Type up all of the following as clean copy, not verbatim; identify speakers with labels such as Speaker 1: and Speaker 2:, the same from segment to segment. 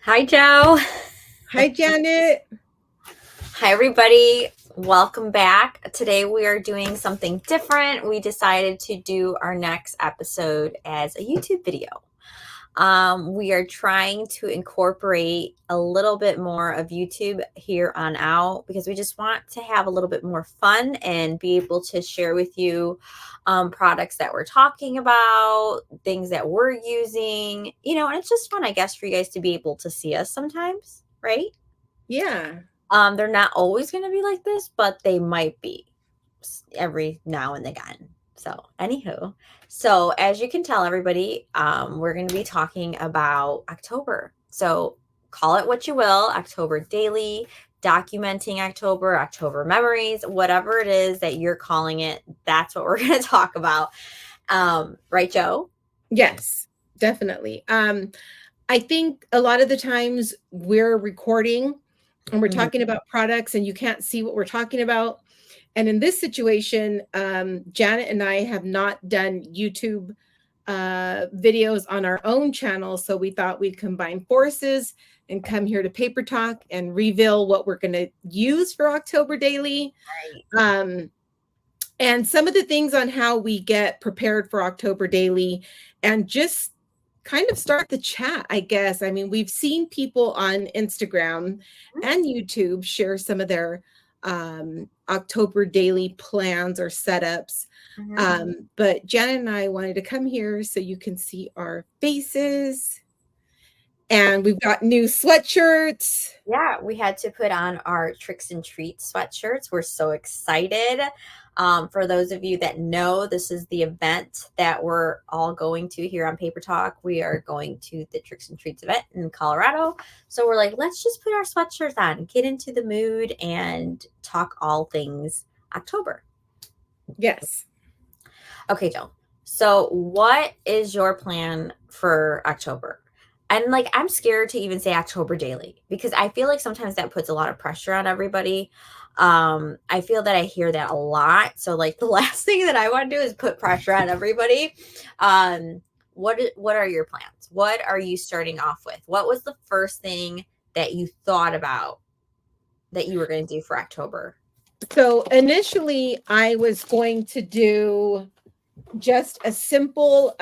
Speaker 1: Hi, Joe.
Speaker 2: Hi, Janet.
Speaker 1: Hi, everybody. Welcome back. Today we are doing something different. We decided to do our next episode as a YouTube video. We are trying to incorporate a little bit more of YouTube here on out because we just want to have a little bit more fun and be able to share with you products that we're talking about, things that we're using, and it's just fun, I guess, for you guys to be able to see us sometimes, right?
Speaker 2: Yeah.
Speaker 1: They're not always going to be like this, but they might be every now and again. So, anywho, so as you can tell, everybody, we're going to be talking about October. So, call it what you will, October Daily, documenting October, October memories, whatever it is that you're calling it. That's what we're going to talk about. Right, Joe?
Speaker 2: Yes, definitely. I think a lot of the times we're recording and we're
Speaker 1: Mhm.
Speaker 2: talking about products and you can't see what we're talking about. And in this situation, Janet and I have not done YouTube videos on our own channel. So we thought we'd combine forces and come here to Paper Talk and reveal what we're going to use for October Daily.
Speaker 1: Right.
Speaker 2: Um, and some of the things on how we get prepared for October Daily and just kind of start the chat, I guess. I mean, we've seen people on Instagram and YouTube share some of their October Daily plans or setups.
Speaker 1: Mhm.
Speaker 2: But Janet and I wanted to come here so you can see our faces. And we've got new sweatshirts.
Speaker 1: Yeah, we had to put on our Tricks and Treats sweatshirts. We're so excited. For those of you that know, this is the event that we're all going to here on Paper Talk. We are going to the Tricks and Treats event in Colorado. So we're like, let's just put our sweatshirts on, get into the mood, and talk all things October.
Speaker 2: Yes.
Speaker 1: Okay, Jill. So, what is your plan for October? And like, I'm scared to even say October Daily because I feel like sometimes that puts a lot of pressure on everybody. I feel that I hear that a lot. So, like, the last thing that I want to do is put pressure on everybody. What are your plans? What are you starting off with? What was the first thing that you thought about that you were going to do for October?
Speaker 2: So initially, I was going to do just a simple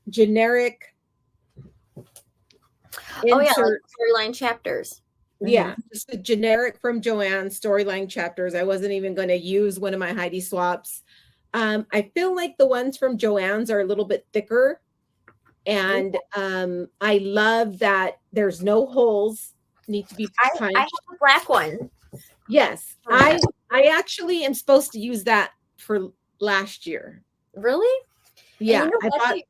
Speaker 2: generic
Speaker 1: Oh yeah, like
Speaker 2: insert.
Speaker 1: storyline chapters.
Speaker 2: Yeah, just a generic from Joanne storyline chapters. I wasn't even going to use one of my Heidi swaps. I feel like the ones from Joanne's are a little bit thicker. And I love that there's no holes need to be
Speaker 1: I have
Speaker 2: punched.
Speaker 1: a black one.
Speaker 2: Yes,
Speaker 1: Oh, yeah.
Speaker 2: I actually am supposed to use that for last year.
Speaker 1: Really? And you
Speaker 2: Yeah,
Speaker 1: know what?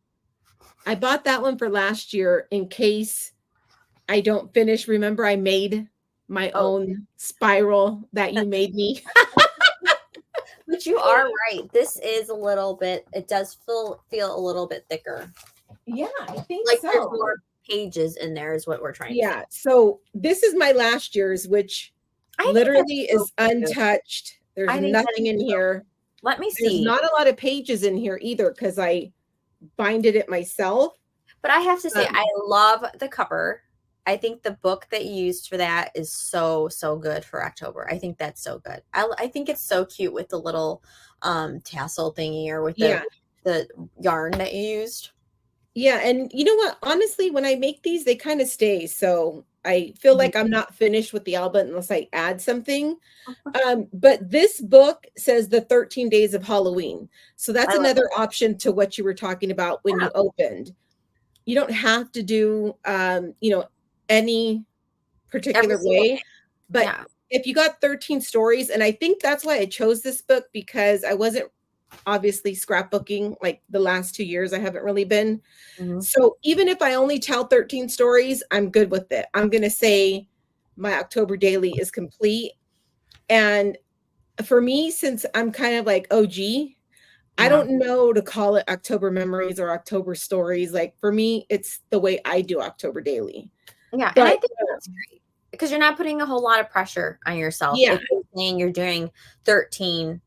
Speaker 2: I bought that one for last year in case I don't finish. Remember, I made my
Speaker 1: Oh,
Speaker 2: own spiral that you made me.
Speaker 1: but you are right. This is a little bit. It does feel a little bit thicker.
Speaker 2: Yeah, I think
Speaker 1: Like there's
Speaker 2: so.
Speaker 1: more pages in there, is what we're trying to say.
Speaker 2: Yeah, so this is my last year's, which
Speaker 1: I think
Speaker 2: literally
Speaker 1: that's so
Speaker 2: is
Speaker 1: cute.
Speaker 2: untouched. There's
Speaker 1: I think that
Speaker 2: nothing
Speaker 1: is
Speaker 2: in
Speaker 1: so.
Speaker 2: here.
Speaker 1: Let me
Speaker 2: There's
Speaker 1: see.
Speaker 2: not a lot of pages in here either because I binded it myself.
Speaker 1: But I have to say,
Speaker 2: Um,
Speaker 1: I love the cover. I think the book that you used for that is so good for October. I think that's so good. I think it's so cute with the little tassel thingy or with
Speaker 2: yeah,
Speaker 1: the yarn that you used.
Speaker 2: yeah, and you know what? Honestly, when I make these, they kind of stay. So I feel
Speaker 1: Mhm.
Speaker 2: like I'm not finished with the album unless I add something. But this book says the 13 days of Halloween. So
Speaker 1: I
Speaker 2: that's
Speaker 1: love
Speaker 2: another option to what you were talking about when
Speaker 1: that.
Speaker 2: you opened. You don't have to do any
Speaker 1: Every
Speaker 2: particular
Speaker 1: single
Speaker 2: way,
Speaker 1: day.
Speaker 2: but
Speaker 1: Yeah.
Speaker 2: if you got 13 stories, and I think that's why I chose this book because I wasn't obviously scrapbooking like the last 2 years. I haven't really been.
Speaker 1: Mhm.
Speaker 2: So even if I only tell 13 stories, I'm good with it. I'm going to say my October daily is complete. And for me, since I'm kind of like OG, I
Speaker 1: Yeah.
Speaker 2: don't know to call it October memories or October stories. Like for me, it's the way I do October daily.
Speaker 1: Yeah, and I
Speaker 2: But
Speaker 1: think that's great because you're not putting a whole lot of pressure on yourself
Speaker 2: yeah,
Speaker 1: if you're saying you're doing 13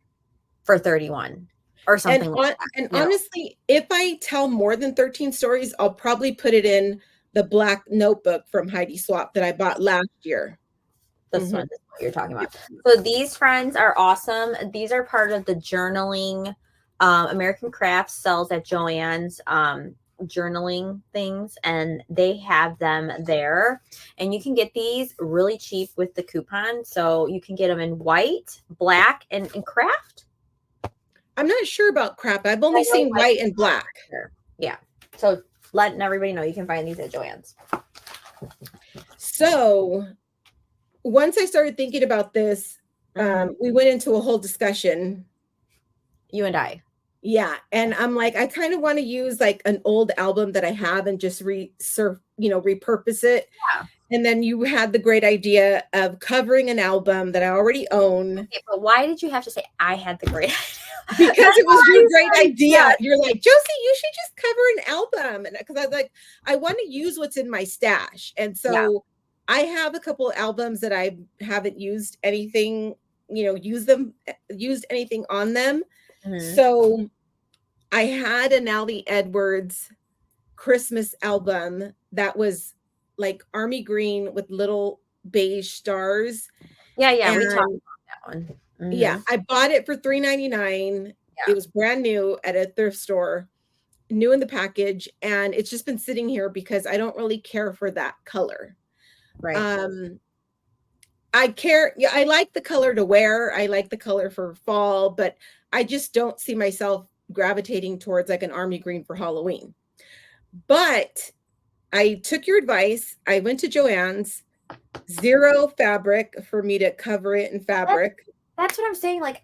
Speaker 1: for 31 or
Speaker 2: and
Speaker 1: something like that,
Speaker 2: honestly, if I tell more than 13 stories, I'll probably put it in the black notebook from Heidi Swapp that I bought last year.
Speaker 1: This one is what you're talking about. So these friends are awesome. These are part of the journaling. American Crafts sells at Joann's journaling things, and they have them there. And you can get these really cheap with the coupon. So you can get them in white, black, and craft.
Speaker 2: I'm not sure about craft. I've only seen white and black.
Speaker 1: Yeah. So letting everybody know you can find these at Joann's.
Speaker 2: So once I started thinking about this, we went into a whole discussion.
Speaker 1: You and I.
Speaker 2: Yeah. And I'm like, I kind of want to use like an old album that I have and just repurpose it.
Speaker 1: Yeah.
Speaker 2: And then you had the great idea of covering an album that I already own.
Speaker 1: Okay, but why did you have to say I had the great idea?
Speaker 2: Because it was your great idea. You're like, Josie, you should just cover an album. And because I was like, I want to use what's in my stash. And so I have a couple of albums that I haven't used anything, used anything on them. Mm-hmm. So I had an Allie Edwards Christmas album that was like army green with little beige stars.
Speaker 1: Yeah, we talked about that one.
Speaker 2: Mm-hmm. Yeah, I bought it for $3.99. Yeah. It was brand new at a thrift store, new in the package, and it's just been sitting here because I don't really care for that color.
Speaker 1: Right.
Speaker 2: I like the color to wear. I like the color for fall, but I just don't see myself gravitating towards like an army green for Halloween. But I took your advice. I went to Joann's. Zero fabric for me to cover it in fabric.
Speaker 1: That's what I'm saying. Like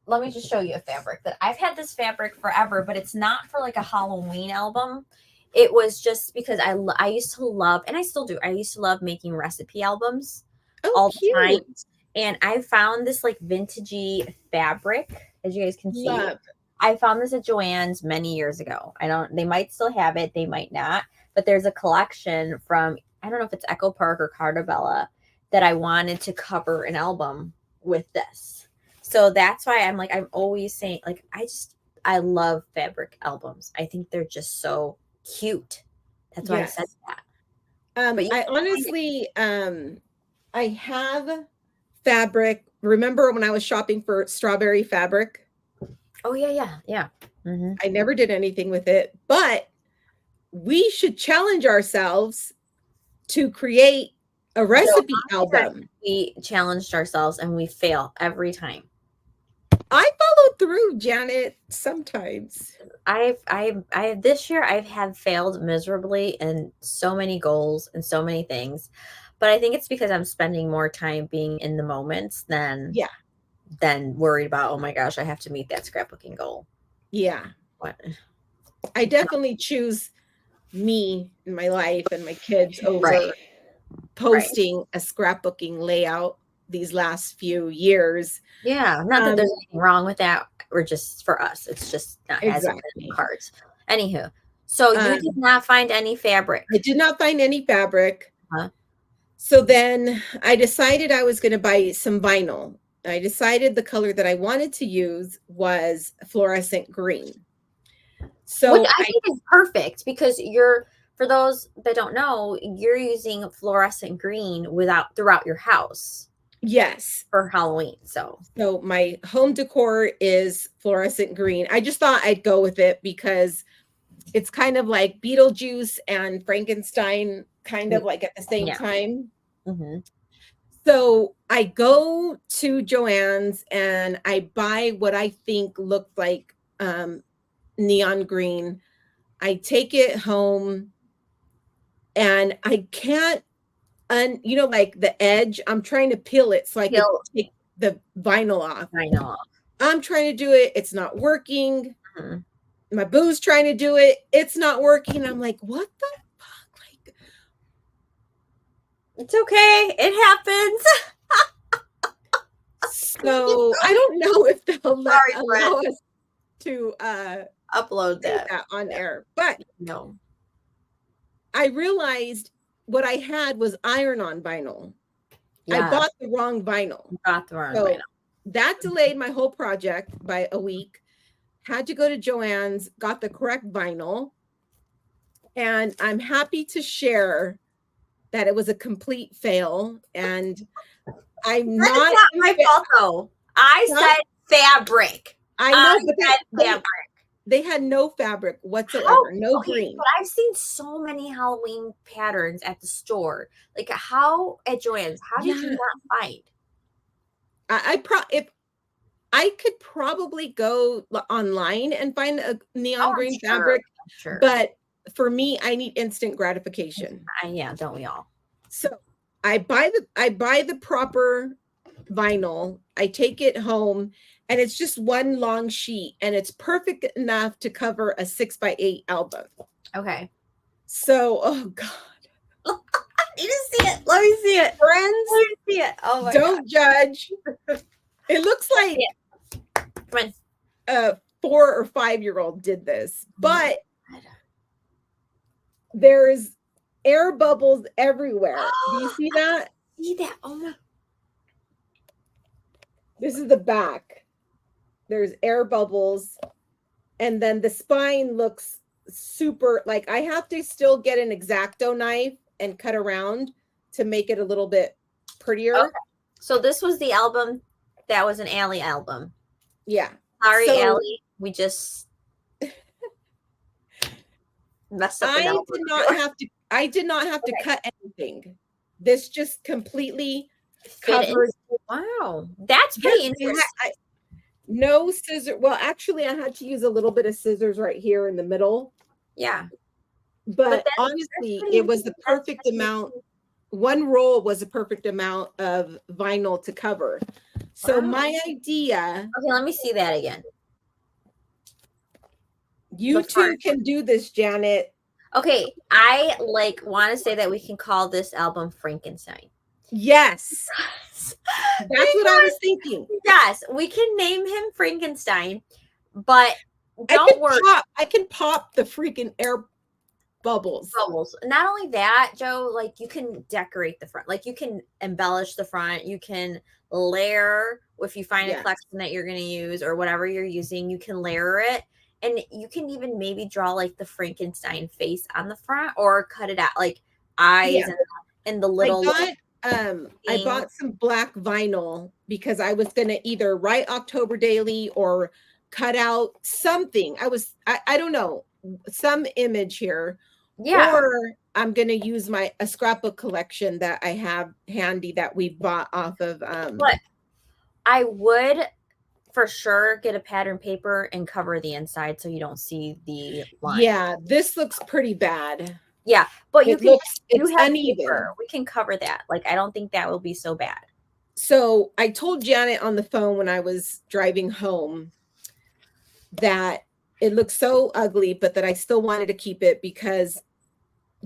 Speaker 1: let me just show you a fabric that I've had this fabric forever, but it's not for like a Halloween album. It was just because I used to love, and I still do. I used to love making recipe albums all the time. And I found this like vintagey fabric, as you guys can see. I found this at Joann's many years ago. They might still have it. They might not, but there's a collection from, I don't know if it's Echo Park or Cartabella, that I wanted to cover an album with this. So that's why I'm always saying, like, I love fabric albums. I think they're just so cute. That's why I said that.
Speaker 2: But I honestly, I have fabric. Remember when I was shopping for strawberry fabric?
Speaker 1: Oh, yeah. Mm-hmm.
Speaker 2: I never did anything with it, but we should challenge ourselves to create a recipe album.
Speaker 1: We challenged ourselves and we fail every time.
Speaker 2: I follow through, Janet, sometimes.
Speaker 1: This year I have failed miserably in so many goals and so many things, but I think it's because I'm spending more time being in the moments than worried about, oh my gosh, I have to meet that scrapbooking goal.
Speaker 2: Yeah. I definitely choose me and my life and my kids over posting a scrapbooking layout these last few years.
Speaker 1: Yeah, not that there's anything wrong with that. Or just for us, it's just not as cards. Anywho, so you did not find any fabric.
Speaker 2: I did not find any fabric. So then I decided I was going to buy some vinyl. I decided the color that I wanted to use was fluorescent green. So
Speaker 1: which I think is perfect because for those that don't know, you're using fluorescent green throughout your house.
Speaker 2: Yes.
Speaker 1: For Halloween. So
Speaker 2: my home decor is fluorescent green. I just thought I'd go with it because it's kind of like Beetlejuice and Frankenstein kind of like at the same time.
Speaker 1: Mm-hmm.
Speaker 2: So I go to Joann's and I buy what I think looked like neon green. I take it home and I can't, like the edge, I'm trying to peel it so I can take the vinyl off. I'm trying to do it. It's not working.
Speaker 1: Mm-hmm.
Speaker 2: My boo's trying to do it. It's not working. I'm like, what the fuck? Like,
Speaker 1: it's okay. It happens.
Speaker 2: So I don't know if they'll allow us to
Speaker 1: upload that
Speaker 2: on air. But
Speaker 1: no.
Speaker 2: I realized what I had was iron-on vinyl. I bought the wrong vinyl.
Speaker 1: Vinyl.
Speaker 2: That delayed my whole project by a week. Had to go to Joann's, got the correct vinyl. And I'm happy to share that it was a complete fail. And I'm
Speaker 1: That is
Speaker 2: not
Speaker 1: not my fault, though. I
Speaker 2: Huh?
Speaker 1: said fabric.
Speaker 2: I know, but
Speaker 1: Fabric.
Speaker 2: they had no fabric whatsoever, no
Speaker 1: Okay,
Speaker 2: green.
Speaker 1: but I've seen so many Halloween patterns at the store. Like how at Joann's, how did you
Speaker 2: Yeah.
Speaker 1: not find?
Speaker 2: If I could probably go online and find a neon green fabric,
Speaker 1: Sure.
Speaker 2: but for me, I need instant gratification.
Speaker 1: Yeah, don't we all?
Speaker 2: So I buy the proper vinyl, I take it home, and it's just one long sheet, and it's perfect enough to cover a 6x8 album.
Speaker 1: Okay.
Speaker 2: So, oh God.
Speaker 1: I need to see it. Let me see it.
Speaker 2: Friends,
Speaker 1: let me see it. Oh my
Speaker 2: don't judge. It looks like
Speaker 1: Come on.
Speaker 2: A 4 or 5-year-old did this, but there's air bubbles everywhere. Do you see that?
Speaker 1: See that? Oh my.
Speaker 2: This is the back. There's air bubbles, and then the spine looks super, like I have to still get an X-Acto knife and cut around to make it a little bit prettier.
Speaker 1: Okay. So this was the album that was an Allie album.
Speaker 2: Yeah.
Speaker 1: Sorry, Allie. We just messed up.
Speaker 2: I did not have to cut anything. This just completely covered.
Speaker 1: Wow, that's pretty interesting.
Speaker 2: No scissors. Well, actually, I had to use a little bit of scissors right here in the middle.
Speaker 1: Yeah.
Speaker 2: But honestly, it was the perfect amount. One roll was a perfect amount of vinyl to cover. So my idea.
Speaker 1: Okay, let me see that again.
Speaker 2: You too can do this, Janet.
Speaker 1: Okay, I want to say that we can call this album Frankenstein.
Speaker 2: Yes. That's what I was thinking.
Speaker 1: Yes, we can name him Frankenstein, but don't worry.
Speaker 2: I can pop the freaking air bubbles.
Speaker 1: Not only that, Joe, like you can decorate the front, like you can embellish the front, you can layer if you find a collection that you're going to use or whatever you're using, you can layer it. And you can even maybe draw like the Frankenstein face on the front or cut it out like eyes and the little.
Speaker 2: I bought some black vinyl because I was going to either write October Daily or cut out something. I don't know, some image here. Yeah. Or I'm going to use a scrapbook collection that I have handy that we bought off of.
Speaker 1: But I would for sure get a pattern paper and cover the inside so you don't see the line.
Speaker 2: Yeah, this looks pretty bad.
Speaker 1: Yeah, but it's
Speaker 2: uneven.
Speaker 1: Paper. We can cover that. Like, I don't think that will be so bad.
Speaker 2: So I told Janet on the phone when I was driving home that it looked so ugly, but that I still wanted to keep it because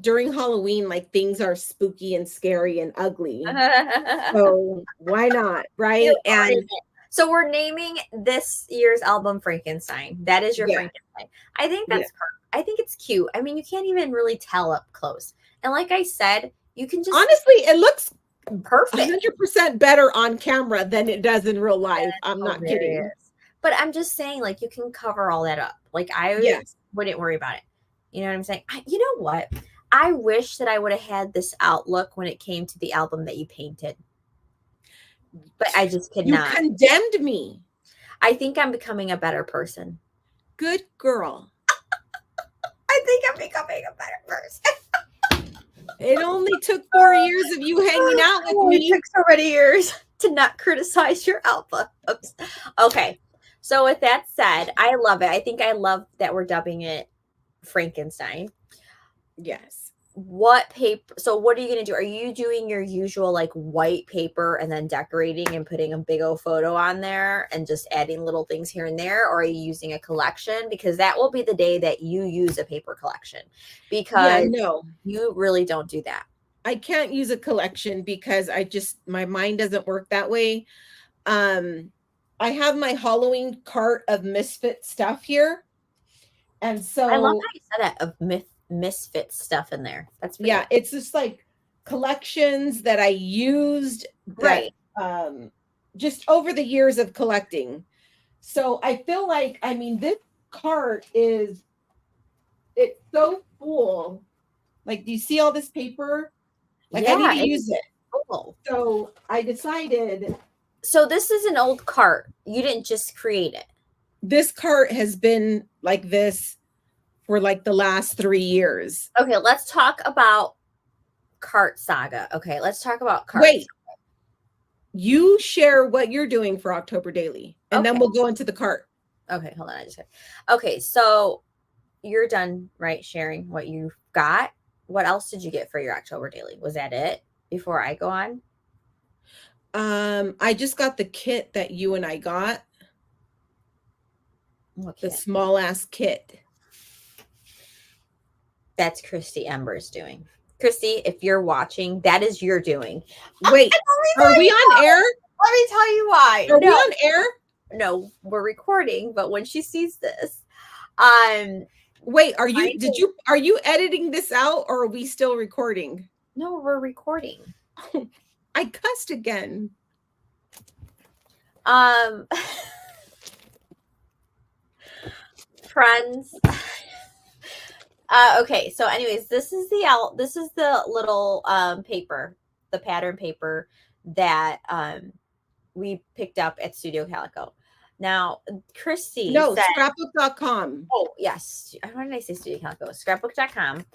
Speaker 2: during Halloween, like things are spooky and scary and ugly. So why not? Right. And
Speaker 1: so we're naming this year's album Frankenstein. That is your Frankenstein. I think that's perfect. I think it's cute. I mean, you can't even really tell up close. And like I said, you can just
Speaker 2: honestly, it looks
Speaker 1: perfect.
Speaker 2: 100% better on camera than it does in real life. I'm not kidding.
Speaker 1: But I'm just saying, like, you can cover all that up. Like, I wouldn't worry about it. You know what I'm saying? You know what? I wish that I would have had this outlook when it came to the album that you painted. But I just could not.
Speaker 2: You condemned me.
Speaker 1: I think I'm becoming a better person.
Speaker 2: Good girl.
Speaker 1: I think I'm becoming a better person.
Speaker 2: It only took 4 years of you hanging out with me.
Speaker 1: It took so many years to not criticize your album. Oops. Okay. So with that said, I love it. I think I love that we're dubbing it Frankenstein.
Speaker 2: Yes.
Speaker 1: What paper? So what are you going to do? Are you doing your usual like white paper and then decorating and putting a big old photo on there and just adding little things here and there? Or are you using a collection? Because that will be the day that you use a paper collection. Because you really don't do that.
Speaker 2: I can't use a collection because my mind doesn't work that way. I have my Halloween cart of Misfit stuff here. And so
Speaker 1: I love how you said that, of Misfit stuff in there. That's
Speaker 2: cool. It's just like collections that I used just over the years of collecting. So I feel like, I mean, this cart it's so cool. Like, do you see all this paper? Like, I
Speaker 1: Yeah,
Speaker 2: need to use it.
Speaker 1: cool.
Speaker 2: So I decided
Speaker 1: So this is an old cart. You didn't just create it.
Speaker 2: this cart has been like this for like the last 3 years.
Speaker 1: Okay, let's talk about cart saga. Okay, let's talk about carts.
Speaker 2: Wait. You share what you're doing for October Daily, and then
Speaker 1: Okay.
Speaker 2: we'll go into the cart.
Speaker 1: Okay, hold on. Okay, so you're done, right? Sharing what you got. What else did you get for your October Daily? Was that it before I go on?
Speaker 2: I just got the kit that you and I got,
Speaker 1: What
Speaker 2: the
Speaker 1: kit?
Speaker 2: small ass kit.
Speaker 1: That's Christy Ember's doing. Christy, if you're watching, that is your doing.
Speaker 2: Wait, are we on air?
Speaker 1: Let me tell you why.
Speaker 2: Are we on air?
Speaker 1: No, we're recording, but when she sees this,
Speaker 2: wait, are you editing this out, or are we still recording?
Speaker 1: no, we're recording.
Speaker 2: I cussed again.
Speaker 1: Friends. Okay, so anyways, this is the little paper, the pattern paper that we picked up at Studio Calico. Now, Christy
Speaker 2: No,
Speaker 1: said,
Speaker 2: scrapbook.com.
Speaker 1: oh, yes. Why did I say Studio Calico? Scrapbook.com.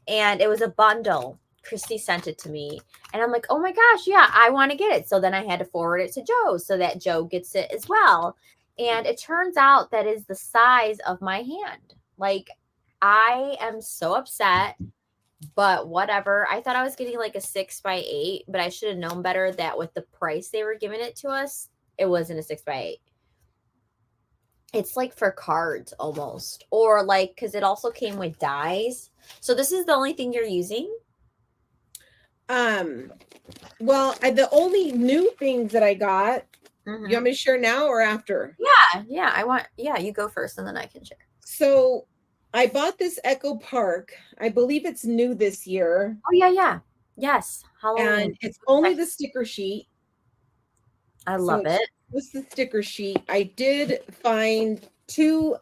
Speaker 1: And it was a bundle. Christy sent it to me. And I'm like, oh my gosh, yeah, I want to get it. So then I had to forward it to Joe so that Joe gets it as well. And it turns out that is the size of my hand. Like, I am so upset, but whatever. I thought I was getting like a 6x8, but I should have known better that with the price they were giving it to us, it wasn't a 6x8. It's like for cards almost, or like, because it also came with dies. So this is the only thing you're using?
Speaker 2: Well, the only new things that I got, you want me to share now or after?
Speaker 1: Yeah, you go first and then I can share.
Speaker 2: So I bought this Echo Park. I believe it's new this year.
Speaker 1: Oh, yeah. Yes. Halloween.
Speaker 2: And it's only the sticker sheet.
Speaker 1: I love it.
Speaker 2: This is the sticker sheet. I did find 2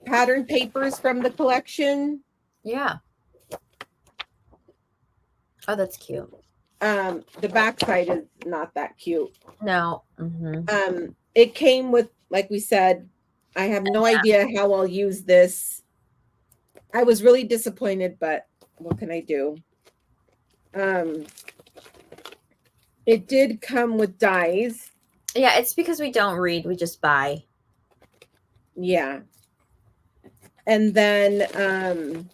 Speaker 2: pattern papers from the collection.
Speaker 1: Yeah. Oh, that's cute.
Speaker 2: The back side is not that cute.
Speaker 1: No.
Speaker 2: It came with, like we said, I have no idea how I'll use this. I was really disappointed, but what can I do? It did come with dies.
Speaker 1: Yeah, it's because we don't read, we just buy.
Speaker 2: Yeah. And then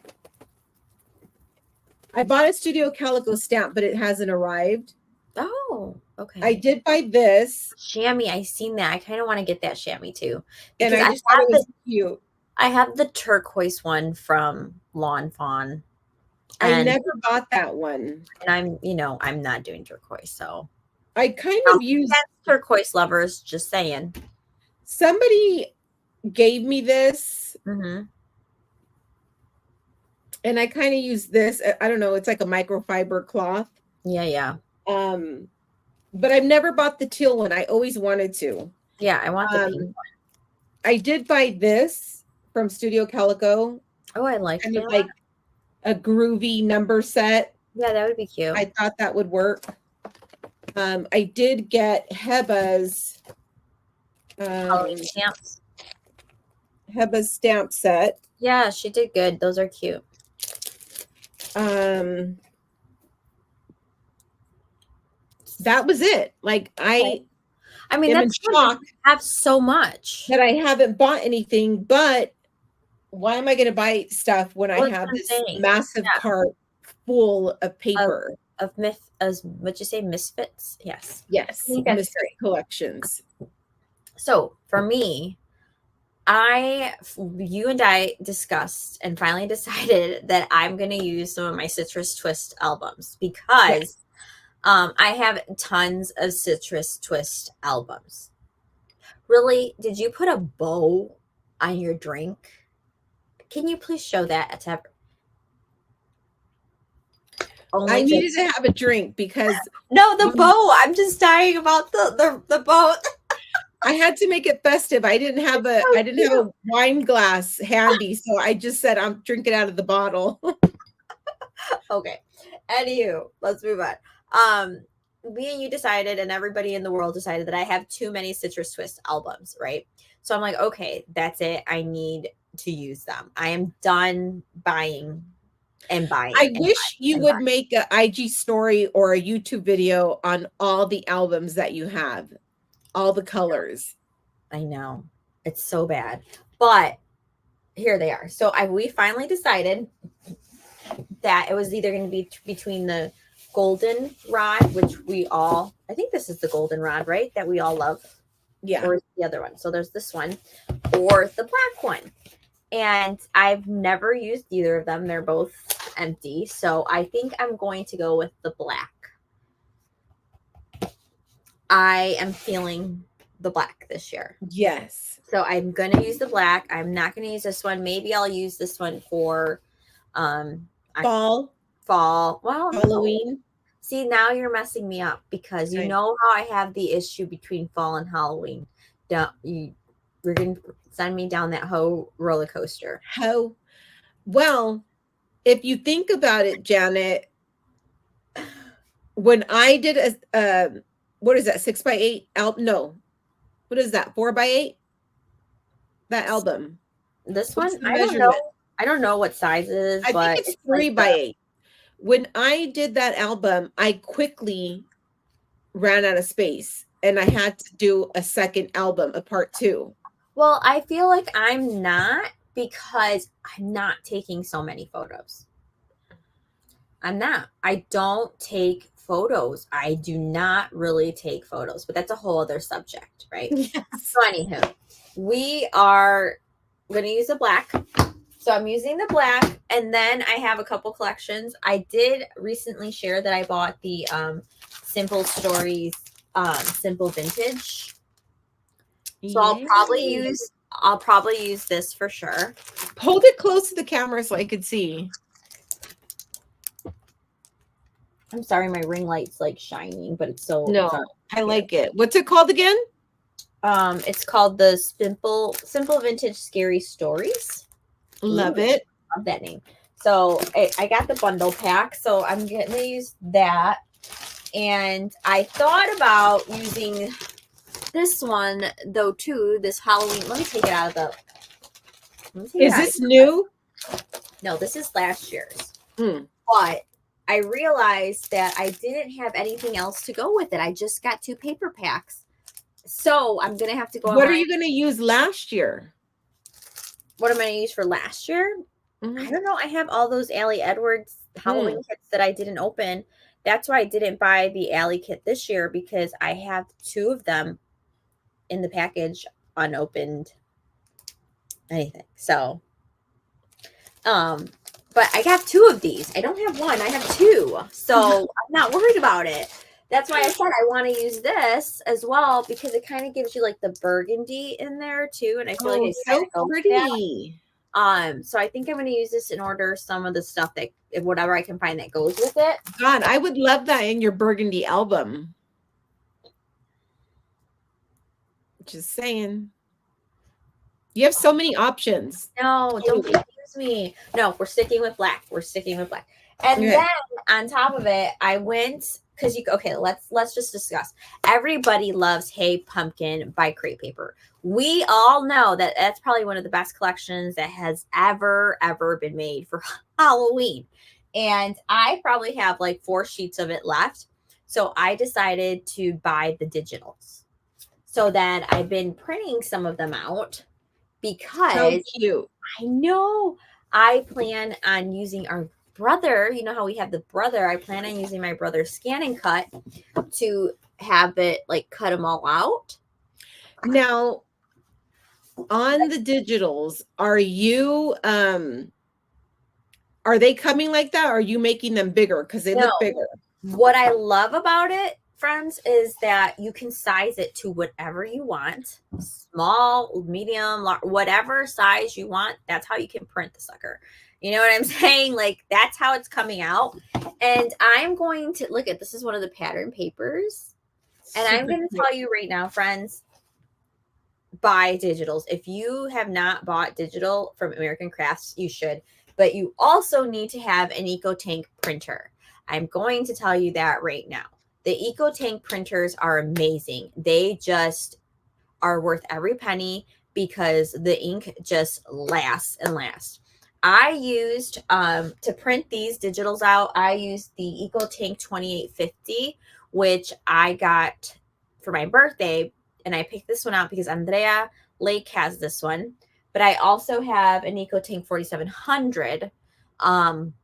Speaker 2: I bought a Studio Calico stamp, but it hasn't arrived.
Speaker 1: Oh, okay.
Speaker 2: I did buy this.
Speaker 1: Chamois, I seen that. I kind of want to get that chamois too.
Speaker 2: And I just thought it was cute.
Speaker 1: I have the turquoise one from Lawn Fawn.
Speaker 2: I never bought that one.
Speaker 1: And I'm not doing turquoise, so
Speaker 2: I kind of used
Speaker 1: turquoise lovers, just saying.
Speaker 2: Somebody gave me this.
Speaker 1: Mm-hmm.
Speaker 2: And I kind of use this. I don't know, it's like a microfiber cloth.
Speaker 1: Yeah.
Speaker 2: But I've never bought the teal one. I always wanted to.
Speaker 1: Yeah, I want the pink one.
Speaker 2: I did buy this from Studio Calico.
Speaker 1: Oh, I like
Speaker 2: kind
Speaker 1: that.
Speaker 2: Of like a groovy number set.
Speaker 1: Yeah, that would be cute.
Speaker 2: I thought that would work. I did get Heba's
Speaker 1: stamps.
Speaker 2: Heba's stamp set.
Speaker 1: Yeah, she did good. Those are cute.
Speaker 2: That was it. Like I
Speaker 1: mean, that's shock. Have so much
Speaker 2: that I haven't bought anything, but why am I going to buy stuff when I have this massive cart full of paper
Speaker 1: what'd you say, misfits? Yes,
Speaker 2: misfit collections.
Speaker 1: So for me, you and I discussed and finally decided that I'm going to use some of my Citrus Twist albums because I have tons of Citrus Twist albums. Really? Did you put a bow on your drink? Can you please show that to
Speaker 2: I needed to have a drink because
Speaker 1: no, the bow. I'm just dying about the boat.
Speaker 2: I had to make it festive. I didn't have a wine glass handy, so I just said I'm drinking out of the bottle.
Speaker 1: Okay. Anywho, let's move on. Me and you decided, and everybody in the world decided that I have too many Citrus Twist albums, right? So I'm like, okay, that's it. I need to use them. I am done buying and buying.
Speaker 2: I
Speaker 1: and
Speaker 2: wish
Speaker 1: buying
Speaker 2: you
Speaker 1: and
Speaker 2: would
Speaker 1: buying.
Speaker 2: make an IG story or a YouTube video on all the albums that you have, all the colors.
Speaker 1: I know. It's so bad. But here they are. So we finally decided that it was either going to be between the goldenrod, which I think this is the goldenrod, right? That we all love.
Speaker 2: Yeah.
Speaker 1: Or the other one. So there's this one or the black one. And I've never used either of them. They're both empty. So I think I'm going to go with the black. I am feeling the black this year.
Speaker 2: Yes.
Speaker 1: So I'm going to use the black. I'm not going to use this one. Maybe I'll use this one for
Speaker 2: fall.
Speaker 1: Well,
Speaker 2: Halloween.
Speaker 1: No. See, now you're messing me up because you know how I have the issue between fall and Halloween. You're going to send me down that whole roller coaster.
Speaker 2: Well, if you think about it, Janet, when I did what is that, 6x8 album? No, what is that, 4x8? That album.
Speaker 1: This one, I don't know. I don't know what size it is.
Speaker 2: I think it's 3x8. When I did that album, I quickly ran out of space and I had to do a second album, a part 2.
Speaker 1: Well, I feel like I'm not, because I'm not taking so many photos. I'm not. I don't take photos. I do not really take photos, but that's a whole other subject, right?
Speaker 2: Yes.
Speaker 1: So anywho, we are going to use the black. So I'm using the black, and then I have a couple collections. I did recently share that I bought the Simple Stories Simple Vintage. So I'll probably use this for sure.
Speaker 2: Hold it close to the camera so I could see.
Speaker 1: I'm sorry, my ring light's like shining, but it's so
Speaker 2: I like it. What's it called again?
Speaker 1: It's called the Simple Vintage Scary Stories.
Speaker 2: Love it.
Speaker 1: Love that name. So I got the bundle pack, so I'm going to use that. And I thought about using this one though too. This Halloween. Let me take it out of the.
Speaker 2: Is this new?
Speaker 1: No, this is last year's. But I realized that I didn't have anything else to go with it. I just got 2 paper packs. So I'm going to have to go.
Speaker 2: What are you going to use last year?
Speaker 1: What am I going to use for last year? I don't know. I have all those Allie Edwards Halloween kits that I didn't open. That's why I didn't buy the Allie kit this year, because I have 2 of them in the package unopened. Anything. So, but I got 2 of these. I don't have 1. I have 2. So I'm not worried about it. That's why I said I want to use this as well, because it kind of gives you like the burgundy in there too. And I feel like it's
Speaker 2: so pretty.
Speaker 1: So I think I'm going to use this and order some of the stuff that whatever I can find that goes with it.
Speaker 2: God, I would love that in your burgundy album. Just saying. You have so many options.
Speaker 1: No, don't confuse me. No, we're sticking with black. And then on top of it, I went, because let's just discuss. Everybody loves Hey Pumpkin by Crate Paper. We all know that that's probably one of the best collections that has ever been made for Halloween. And I probably have like 4 sheets of it left. So I decided to buy the digitals. So then I've been printing some of them out, because
Speaker 2: so cute.
Speaker 1: I know I plan on using our brother. You know how we have the brother? I plan on using my brother's Scan and Cut to have it like cut them all out.
Speaker 2: Now, on the digitals, are they coming like that? Or are you making them bigger? Because they look bigger.
Speaker 1: What I love about it, friends, is that you can size it to whatever you want. Small, medium, large, whatever size you want. That's how you can print the sucker. You know what I'm saying? Like, that's how it's coming out. And I'm going to look at, this is one of the pattern papers. And I'm going to tell you right now, friends, buy digitals. If you have not bought digital from American Crafts, you should. But you also need to have an EcoTank printer. I'm going to tell you that right now. The EcoTank printers are amazing. They just are worth every penny because the ink just lasts and lasts. I used to print these digitals out, I used the EcoTank 2850, which I got for my birthday. And I picked this one out because Andrea Lake has this one. But I also have an EcoTank 4700. And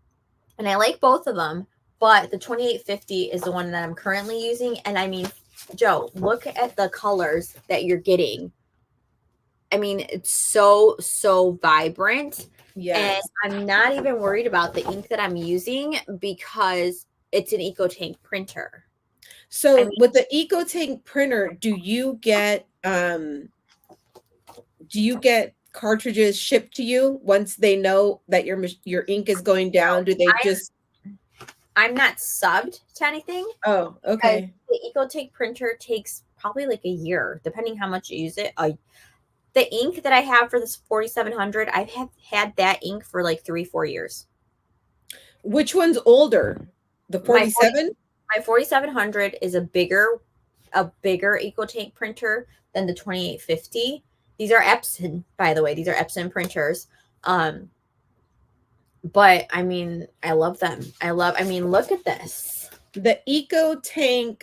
Speaker 1: I like both of them. But the 2850 is the one that I'm currently using. And I mean, Joe, look at the colors that you're getting. I mean, it's so vibrant.
Speaker 2: Yes.
Speaker 1: And I'm not even worried about the ink that I'm using because it's an EcoTank printer.
Speaker 2: So with the EcoTank printer, do you get cartridges shipped to you once they know that your ink is going down? Do they
Speaker 1: I'm not subbed to anything.
Speaker 2: Oh, okay.
Speaker 1: The EcoTank printer takes probably like a year, depending how much you use it. The ink that I have for this 4700, I've had that ink for like 3-4 years.
Speaker 2: Which one's older? The 47?
Speaker 1: My 4700 is a bigger EcoTank printer than the 2850. These are Epson, by the way. These are Epson printers. But I mean, I love them. I mean, look at this.
Speaker 2: The EcoTank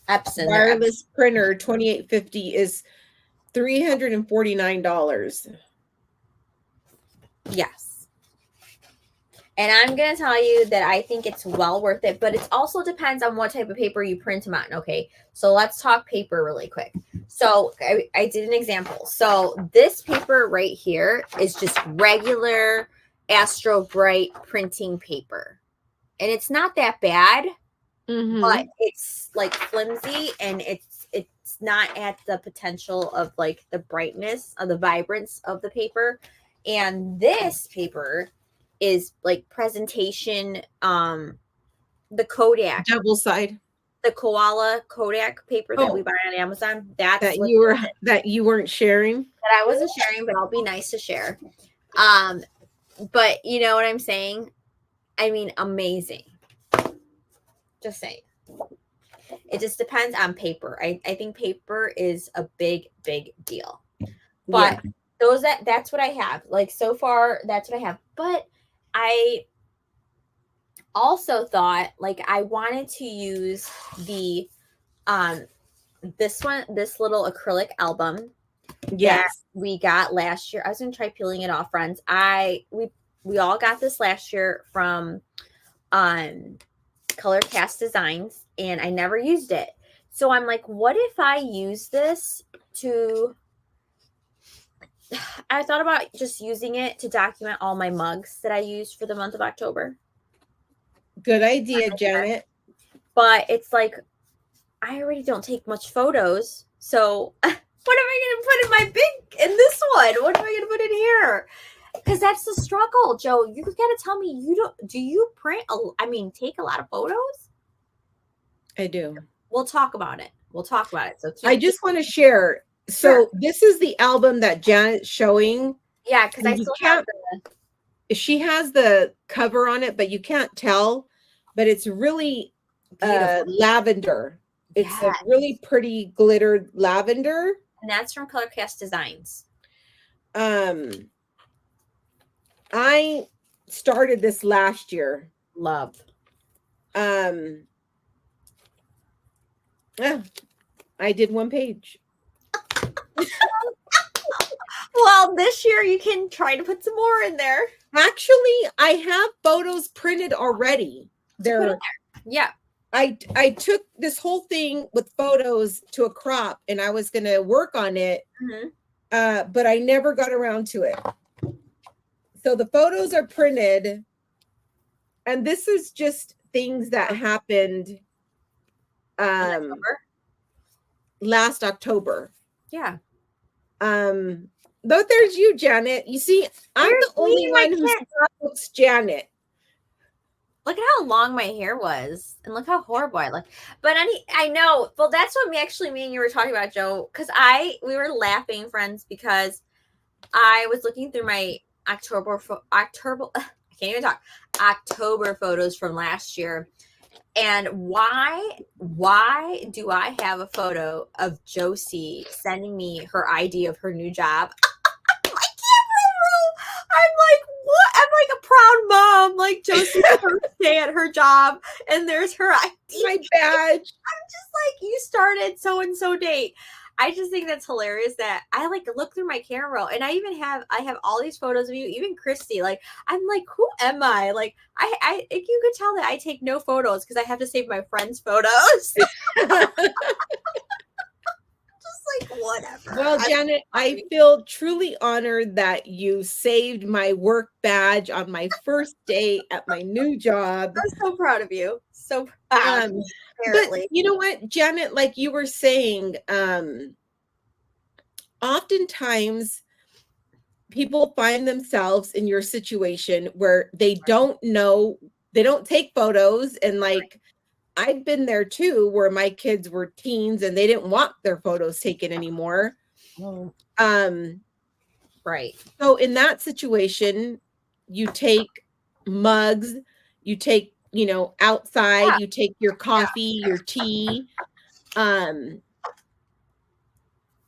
Speaker 1: Epson
Speaker 2: wireless printer 2850 is $349.
Speaker 1: Yes. And I'm going to tell you that I think it's well worth it, but it also depends on what type of paper you print them on. Okay. So let's talk paper really quick. So I did an example. So this paper right here is just regular Astro Bright printing paper. And it's not that bad, but it's like flimsy and it's not at the potential of like the brightness of the vibrance of the paper. And this paper is like presentation, the Kodak
Speaker 2: double side,
Speaker 1: the koala Kodak paper that we buy on Amazon.
Speaker 2: That you weren't sharing.
Speaker 1: That I wasn't sharing, but I'll be nice to share. But you know what I'm saying? I mean, amazing. Just saying. It just depends on paper. I think paper is a big deal. But that's what I have. Like so far, that's what I have. But I also thought like I wanted to use the this little acrylic album that we got last year. I was gonna try peeling it off, friends. We all got this last year from Color Cast Designs, and I never used it. So I'm like, what if I use this to I thought about just using it to document all my mugs that I used for the month of October.
Speaker 2: Good idea, Janet.
Speaker 1: But it's like, I already don't take much photos. So what am I going to put in this one? What am I going to put in here? Because that's the struggle, Joe. You got to tell me, do you print, take a lot of photos?
Speaker 2: I do.
Speaker 1: We'll talk about it. So
Speaker 2: I just want to share. So this is the album that Janet's showing.
Speaker 1: Yeah, because I still have
Speaker 2: she has the cover on it, but you can't tell. But it's really lavender. It's a really pretty glittered lavender.
Speaker 1: And that's from Color Cast Designs.
Speaker 2: I started this last year.
Speaker 1: Love.
Speaker 2: I did one page.
Speaker 1: Well, this year you can try to put some more in there.
Speaker 2: Actually, I have photos printed already.
Speaker 1: Yeah.
Speaker 2: I took this whole thing with photos to a crop and I was going to work on it, but I never got around to it. So the photos are printed, and this is just things that happened last October.
Speaker 1: Yeah.
Speaker 2: Though there's you, Janet. You see, I'm the only one who looks Janet.
Speaker 1: Look at how long my hair was, and look how horrible I look. But I know. Well, that's what me and you were talking about, Joe. Because we were laughing, friends, because I was looking through my October. I can't even talk. October photos from last year, and why do I have a photo of Josie sending me her ID of her new job? My camera roll. I'm like, what? I'm like a proud mom, like Josie's first day at her job, and there's her ID.
Speaker 2: My badge.
Speaker 1: I'm just like, you started so and so date. I just think that's hilarious that I like look through my camera roll, and I have all these photos of you, even Christy. Like, I'm like, who am I? Like, I if you could tell that I take no photos because I have to save my friends' photos. Just like whatever.
Speaker 2: Well, Janet, I feel truly honored that you saved my work badge on my first day at my new job.
Speaker 1: I'm so proud of you. So proud.
Speaker 2: But you know what, Janet, like you were saying, oftentimes people find themselves in your situation where they don't know, they don't take photos, and like I've been there too, where my kids were teens and they didn't want their photos taken anymore.
Speaker 1: Right.
Speaker 2: So in that situation, you take mugs, you take, you know, outside, you take your coffee, your tea,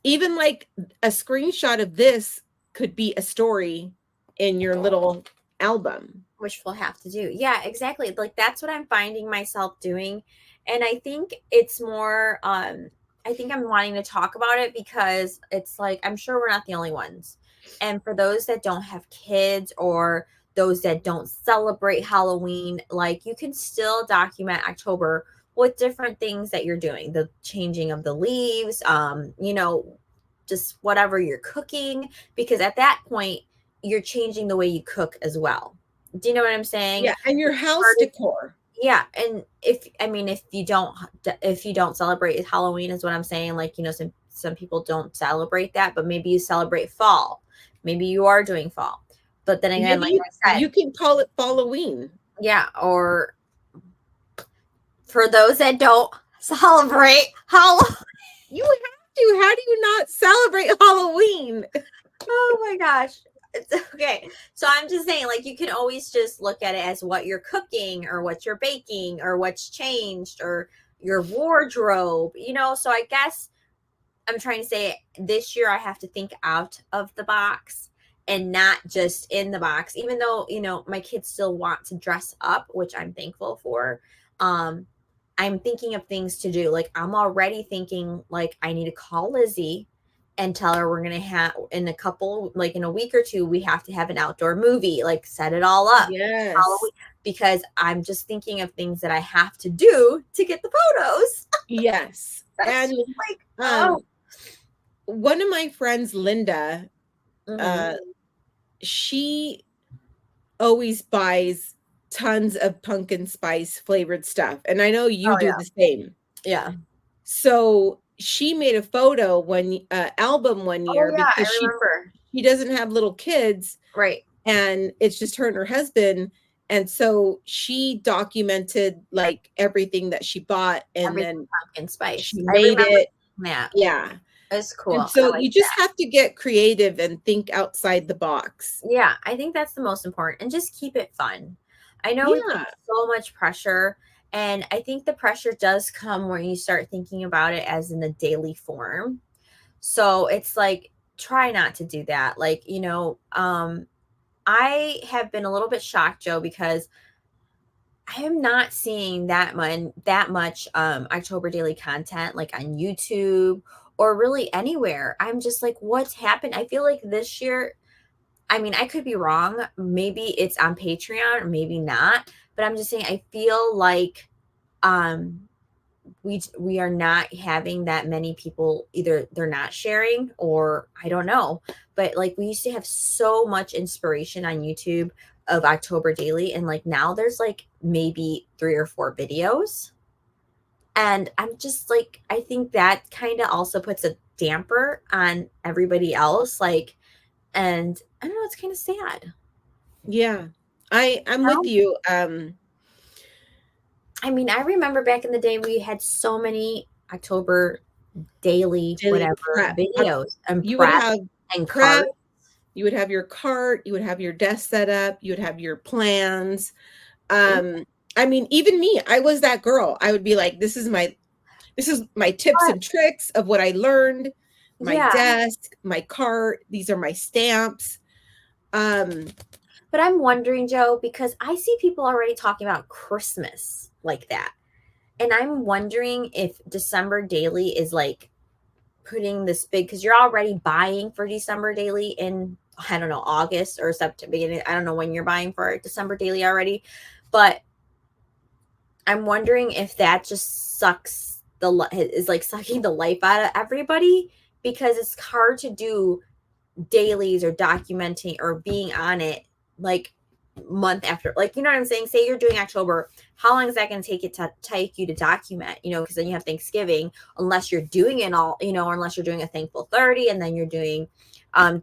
Speaker 2: even like a screenshot of this could be a story in your little album.
Speaker 1: Which we'll have to do. Yeah, exactly. Like that's what I'm finding myself doing. And I think it's more I think I'm wanting to talk about it because it's like I'm sure we're not the only ones. And for those that don't have kids or those that don't celebrate Halloween, like you can still document October with different things that you're doing, the changing of the leaves, you know, just whatever you're cooking, because at that point you're changing the way you cook as well. Do you know what I'm saying?
Speaker 2: Yeah, and your house decor.
Speaker 1: Yeah, and if you don't celebrate Halloween is what I'm saying, like, you know, some people don't celebrate that, but maybe you celebrate fall. Maybe you are doing fall. But then again,
Speaker 2: Maybe
Speaker 1: like I said,
Speaker 2: you can call it Halloween.
Speaker 1: Yeah, or for those that don't celebrate Halloween.
Speaker 2: You have to. How do you not celebrate Halloween?
Speaker 1: Oh my gosh. Okay. So I'm just saying, like, you can always just look at it as what you're cooking or what you're baking or what's changed or your wardrobe, you know. So I guess I'm trying to say this year I have to think out of the box and not just in the box, even though, you know, my kids still want to dress up, which I'm thankful for. I'm thinking of things to do. Like, I'm already thinking, like, I need to call Lizzie and tell her we're gonna have in a couple, like in a week or two, we have to have an outdoor movie, like set it all up.
Speaker 2: Yes.
Speaker 1: Halloween, because I'm just thinking of things that I have to do to get the photos.
Speaker 2: Yes. And like one of my friends, Linda, she always buys tons of pumpkin spice flavored stuff. And I know you do the same.
Speaker 1: Yeah.
Speaker 2: So she made a photo album one year because she doesn't have little kids.
Speaker 1: Right.
Speaker 2: And it's just her and her husband. And so she documented like everything that she bought, and then
Speaker 1: pumpkin spice.
Speaker 2: She made it. Yeah.
Speaker 1: It's cool.
Speaker 2: And so you just have to get creative and think outside the box.
Speaker 1: Yeah, I think that's the most important, and just keep it fun. I know we put so much pressure, and I think the pressure does come when you start thinking about it as in a daily form. So it's like, try not to do that. Like, you know, I have been a little bit shocked, Joe, because I am not seeing that much October daily content like on YouTube or really anywhere. I'm just like, what's happened? I feel like this year, I mean, I could be wrong. Maybe it's on Patreon or maybe not, but I'm just saying I feel like we are not having that many people, either they're not sharing or I don't know. But like we used to have so much inspiration on YouTube of October daily, and like now there's like maybe 3 or 4 videos. And I'm just like, I think that kind of also puts a damper on everybody else. Like, and I don't know, it's kind of sad.
Speaker 2: Yeah, I'm with you.
Speaker 1: I mean, I remember back in the day we had so many October daily
Speaker 2: Daily
Speaker 1: whatever
Speaker 2: prep.
Speaker 1: videos and
Speaker 2: You would
Speaker 1: prep
Speaker 2: have
Speaker 1: and
Speaker 2: prep,
Speaker 1: cards.
Speaker 2: you would have your cart, you would have your desk set up, you would have your plans.
Speaker 1: Yeah.
Speaker 2: I mean, even me, I was that girl. I would be like, this is my tips and tricks of what I learned, my
Speaker 1: Yeah.
Speaker 2: desk, my cart, these are my stamps. Um,
Speaker 1: But I'm wondering, Joe, because I see people already talking about Christmas like that. And I'm wondering if December daily is like putting this big, because you're already buying for December daily in, I don't know, August or September beginning. I don't know when you're buying for December daily already, but I'm wondering if that just sucks is like sucking the life out of everybody, because it's hard to do dailies or documenting or being on it like month after, like, you know what I'm saying? Say you're doing October, how long is that going to take you to document, because then you have Thanksgiving, unless you're doing it all, or unless you're doing a thankful 30 and then you're doing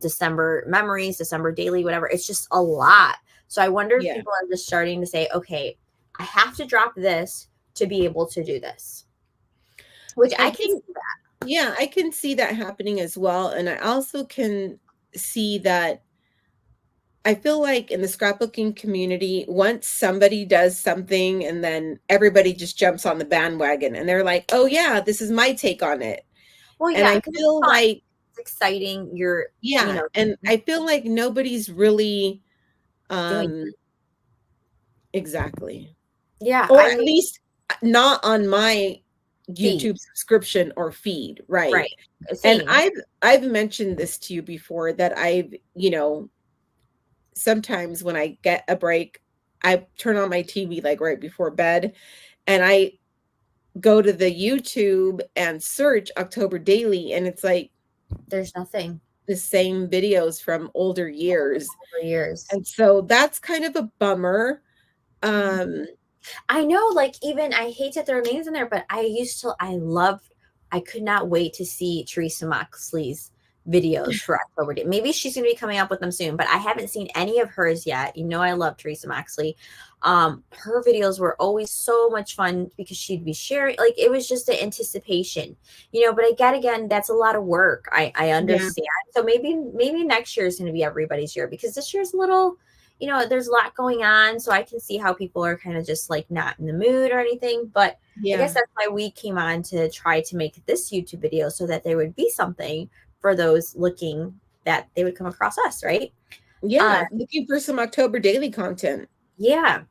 Speaker 1: December memories, December daily, whatever. It's just a lot. So I wonder if
Speaker 2: yeah,
Speaker 1: people are just starting to say, okay, I have to drop this to be able to do this, which
Speaker 2: I
Speaker 1: I can
Speaker 2: think,
Speaker 1: see that.
Speaker 2: yeah, I can see that happening as well. And I also can see that I feel like in the scrapbooking community, once somebody does something and then everybody just jumps on the bandwagon and they're like, oh, yeah, this is my take on it.
Speaker 1: Well,
Speaker 2: And
Speaker 1: yeah,
Speaker 2: I
Speaker 1: because it's
Speaker 2: feel
Speaker 1: fun,
Speaker 2: like,
Speaker 1: it's exciting. You're,
Speaker 2: yeah, and I feel like nobody's really,
Speaker 1: doing.
Speaker 2: exactly.
Speaker 1: Yeah,
Speaker 2: Or
Speaker 1: I
Speaker 2: at
Speaker 1: mean,
Speaker 2: least not on my
Speaker 1: feed,
Speaker 2: YouTube subscription or feed, right?
Speaker 1: right?
Speaker 2: And
Speaker 1: Same.
Speaker 2: I've mentioned this to you before that sometimes when I get a break, I turn on my TV like right before bed and I go to the YouTube and search October Daily and it's like
Speaker 1: There's nothing
Speaker 2: the same videos from older years.
Speaker 1: for years.
Speaker 2: And so that's kind of a bummer.
Speaker 1: Mhm.
Speaker 2: Um
Speaker 1: I know, like, even I hate to throw names in there, but I could not wait to see Teresa Moxley's videos for October Day. Maybe she's going to be coming up with them soon, but I haven't seen any of hers yet. I love Teresa Moxley. Her videos were always so much fun because she'd be sharing, like, it was just an anticipation, but again, that's a lot of work. I
Speaker 2: yeah.
Speaker 1: understand. So maybe next year is going to be everybody's year, because this year's a little, there's a lot going on. So I can see how people are kind of just like not in the mood or anything. But I guess
Speaker 2: Yeah.
Speaker 1: that's why we came on to try to make this YouTube video, so that there would be something for those looking, that they would come across us, right? Uh,
Speaker 2: Yeah, looking for some October Daily content.
Speaker 1: yeah.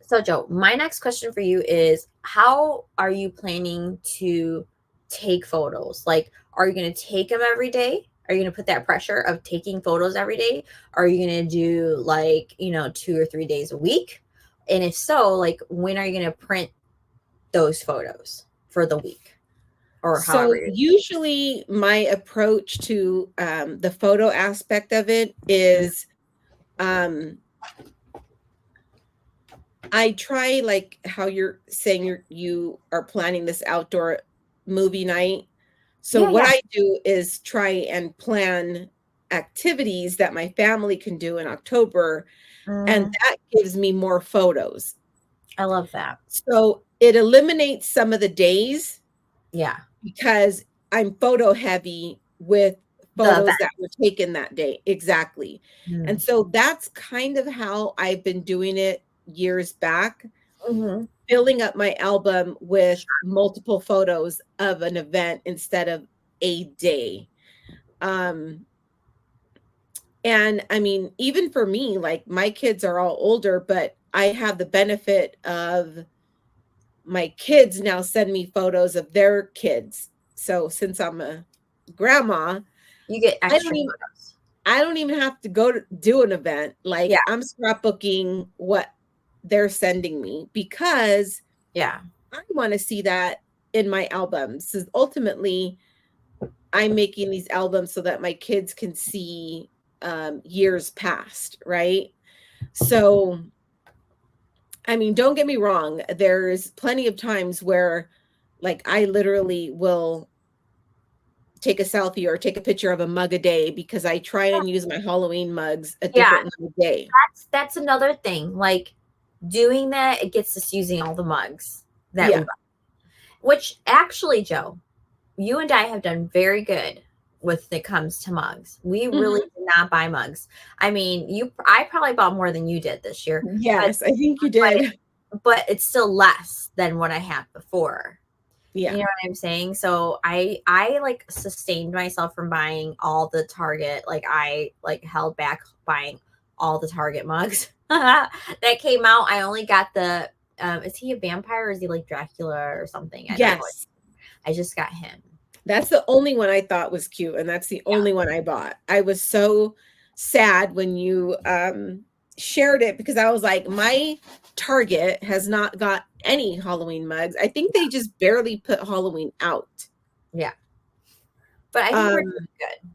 Speaker 1: So, Joe, my next question for you is, how are you planning to take photos? Like, are you going to take them every day? Are you going to put that pressure of taking photos every day? Are you going to do like, 2 or 3 days a week? And if so, like, when are you going to print those photos for the week, or however
Speaker 2: So
Speaker 1: you're.
Speaker 2: usually my approach to the photo aspect of it is um, I try, like how you're saying you are planning this outdoor movie night. So
Speaker 1: Yeah,
Speaker 2: what
Speaker 1: yeah.
Speaker 2: I do is try and plan activities that my family can do in October, and
Speaker 1: Mhm.
Speaker 2: that gives me more photos.
Speaker 1: I love that.
Speaker 2: So it eliminates some of the days
Speaker 1: Yeah.
Speaker 2: because I'm photo heavy with
Speaker 1: The
Speaker 2: photos
Speaker 1: event.
Speaker 2: that were taken that day. Exactly. And so that's kind of how I've been doing it years back,
Speaker 1: Mm-hmm.
Speaker 2: filling up my album with multiple photos of an event instead of a day. Um, and I mean, even for me, like my kids are all older, but I have the benefit of my kids now send me photos of their kids. So since I'm a grandma,
Speaker 1: You get
Speaker 2: I don't
Speaker 1: extra
Speaker 2: even
Speaker 1: photos.
Speaker 2: I don't even have to go to do an event.
Speaker 1: Yeah.
Speaker 2: Like I'm scrapbooking what they're sending me because
Speaker 1: Yeah.
Speaker 2: I want to see that in my albums. So ultimately, I'm making these albums so that my kids can see years past, right? So, I mean, don't get me wrong. There's plenty of times where, like, I literally will take a selfie or take a picture of a mug a day because I try and use my Halloween mugs a
Speaker 1: Yeah.
Speaker 2: different day.
Speaker 1: That's another thing. Like, doing that, it gets us using all the mugs that we
Speaker 2: Yeah.
Speaker 1: buy. Which actually, Joe, you and I have done very good when it comes to mugs. We really
Speaker 2: Mhm.
Speaker 1: did not buy mugs. I mean, I probably bought more than you did this year, but
Speaker 2: Yes, I think you
Speaker 1: but
Speaker 2: did.
Speaker 1: but it's still less than what I had before. You
Speaker 2: Yeah.
Speaker 1: know what I'm saying? So I like sustained myself from buying all the Target. Like I like held back buying all the Target mugs that came out. I only got the is he a vampire or is he like Dracula or something? I don't know.
Speaker 2: Yes.
Speaker 1: I just got him.
Speaker 2: That's the only one I thought was cute, and that's the
Speaker 1: Yeah.
Speaker 2: only one I bought. I was so sad when you shared it because I was like, my Target has not got any Halloween mugs. I think they just barely put Halloween out.
Speaker 1: Yeah. But I think we're
Speaker 2: Um,
Speaker 1: doing good.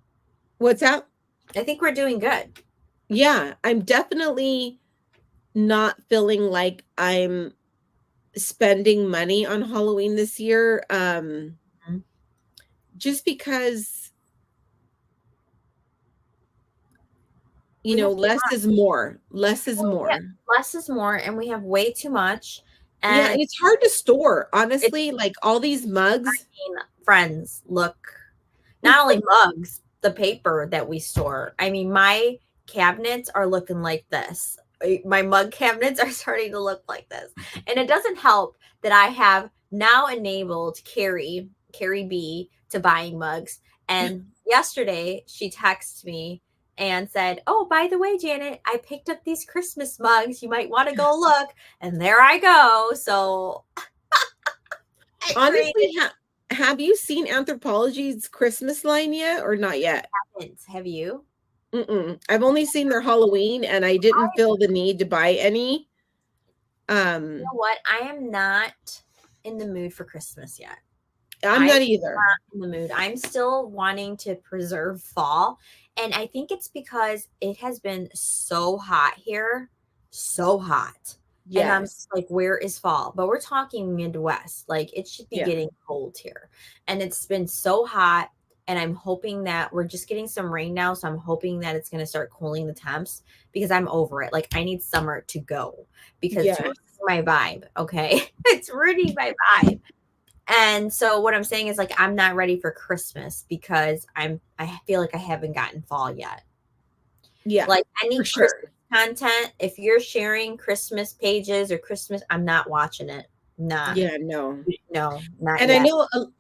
Speaker 2: what's that?
Speaker 1: I think we're doing good.
Speaker 2: Yeah, I'm definitely not feeling like I'm spending money on Halloween this year.
Speaker 1: Mhm.
Speaker 2: Just because,
Speaker 1: We have too
Speaker 2: less is more. Less is
Speaker 1: much. Yeah,
Speaker 2: more.
Speaker 1: less is more, and we have way too much.
Speaker 2: Yeah,
Speaker 1: And
Speaker 2: and it's hard to store,
Speaker 1: it's
Speaker 2: honestly, like all these mugs.
Speaker 1: friends, look, not only mugs, the paper that we store. I mean, my cabinets are looking like this. My mug cabinets are starting to look like this. And it doesn't help that I have now enabled Carrie B to buying mugs. And yesterday she texted me and said, "Oh, by the way, Janet, I picked up these Christmas mugs. You might want to go look." And there I go. So I created
Speaker 2: Honestly, have you seen Anthropologie's Christmas line yet or not yet?
Speaker 1: hints. Have you?
Speaker 2: Mm-mm. I've only seen their Halloween and I didn't feel the need to buy any.
Speaker 1: You
Speaker 2: Um,
Speaker 1: know what? I am not in the mood for Christmas yet.
Speaker 2: I'm
Speaker 1: I'm
Speaker 2: not either.
Speaker 1: not in the mood. I'm still wanting to preserve fall. And I think it's because it has been so hot here. So hot. And I'm
Speaker 2: Yes.
Speaker 1: just like, where is fall? But we're talking Midwest. Like it should be
Speaker 2: Yeah.
Speaker 1: getting cold here. And it's been so hot. And I'm hoping that we're just getting some rain now. So I'm hoping that it's going to start cooling the temps because I'm over it. Like I need summer to go because it's
Speaker 2: Yes.
Speaker 1: ruining my vibe. Okay. It's ruining my vibe. And so what I'm saying is like I'm not ready for Christmas because I feel like I haven't gotten fall yet.
Speaker 2: Yeah,
Speaker 1: Like
Speaker 2: for
Speaker 1: any
Speaker 2: sure.
Speaker 1: Christmas content, if you're sharing Christmas pages or Christmas, I'm not watching it. Not.
Speaker 2: Yeah, no.
Speaker 1: No, not
Speaker 2: And
Speaker 1: yet.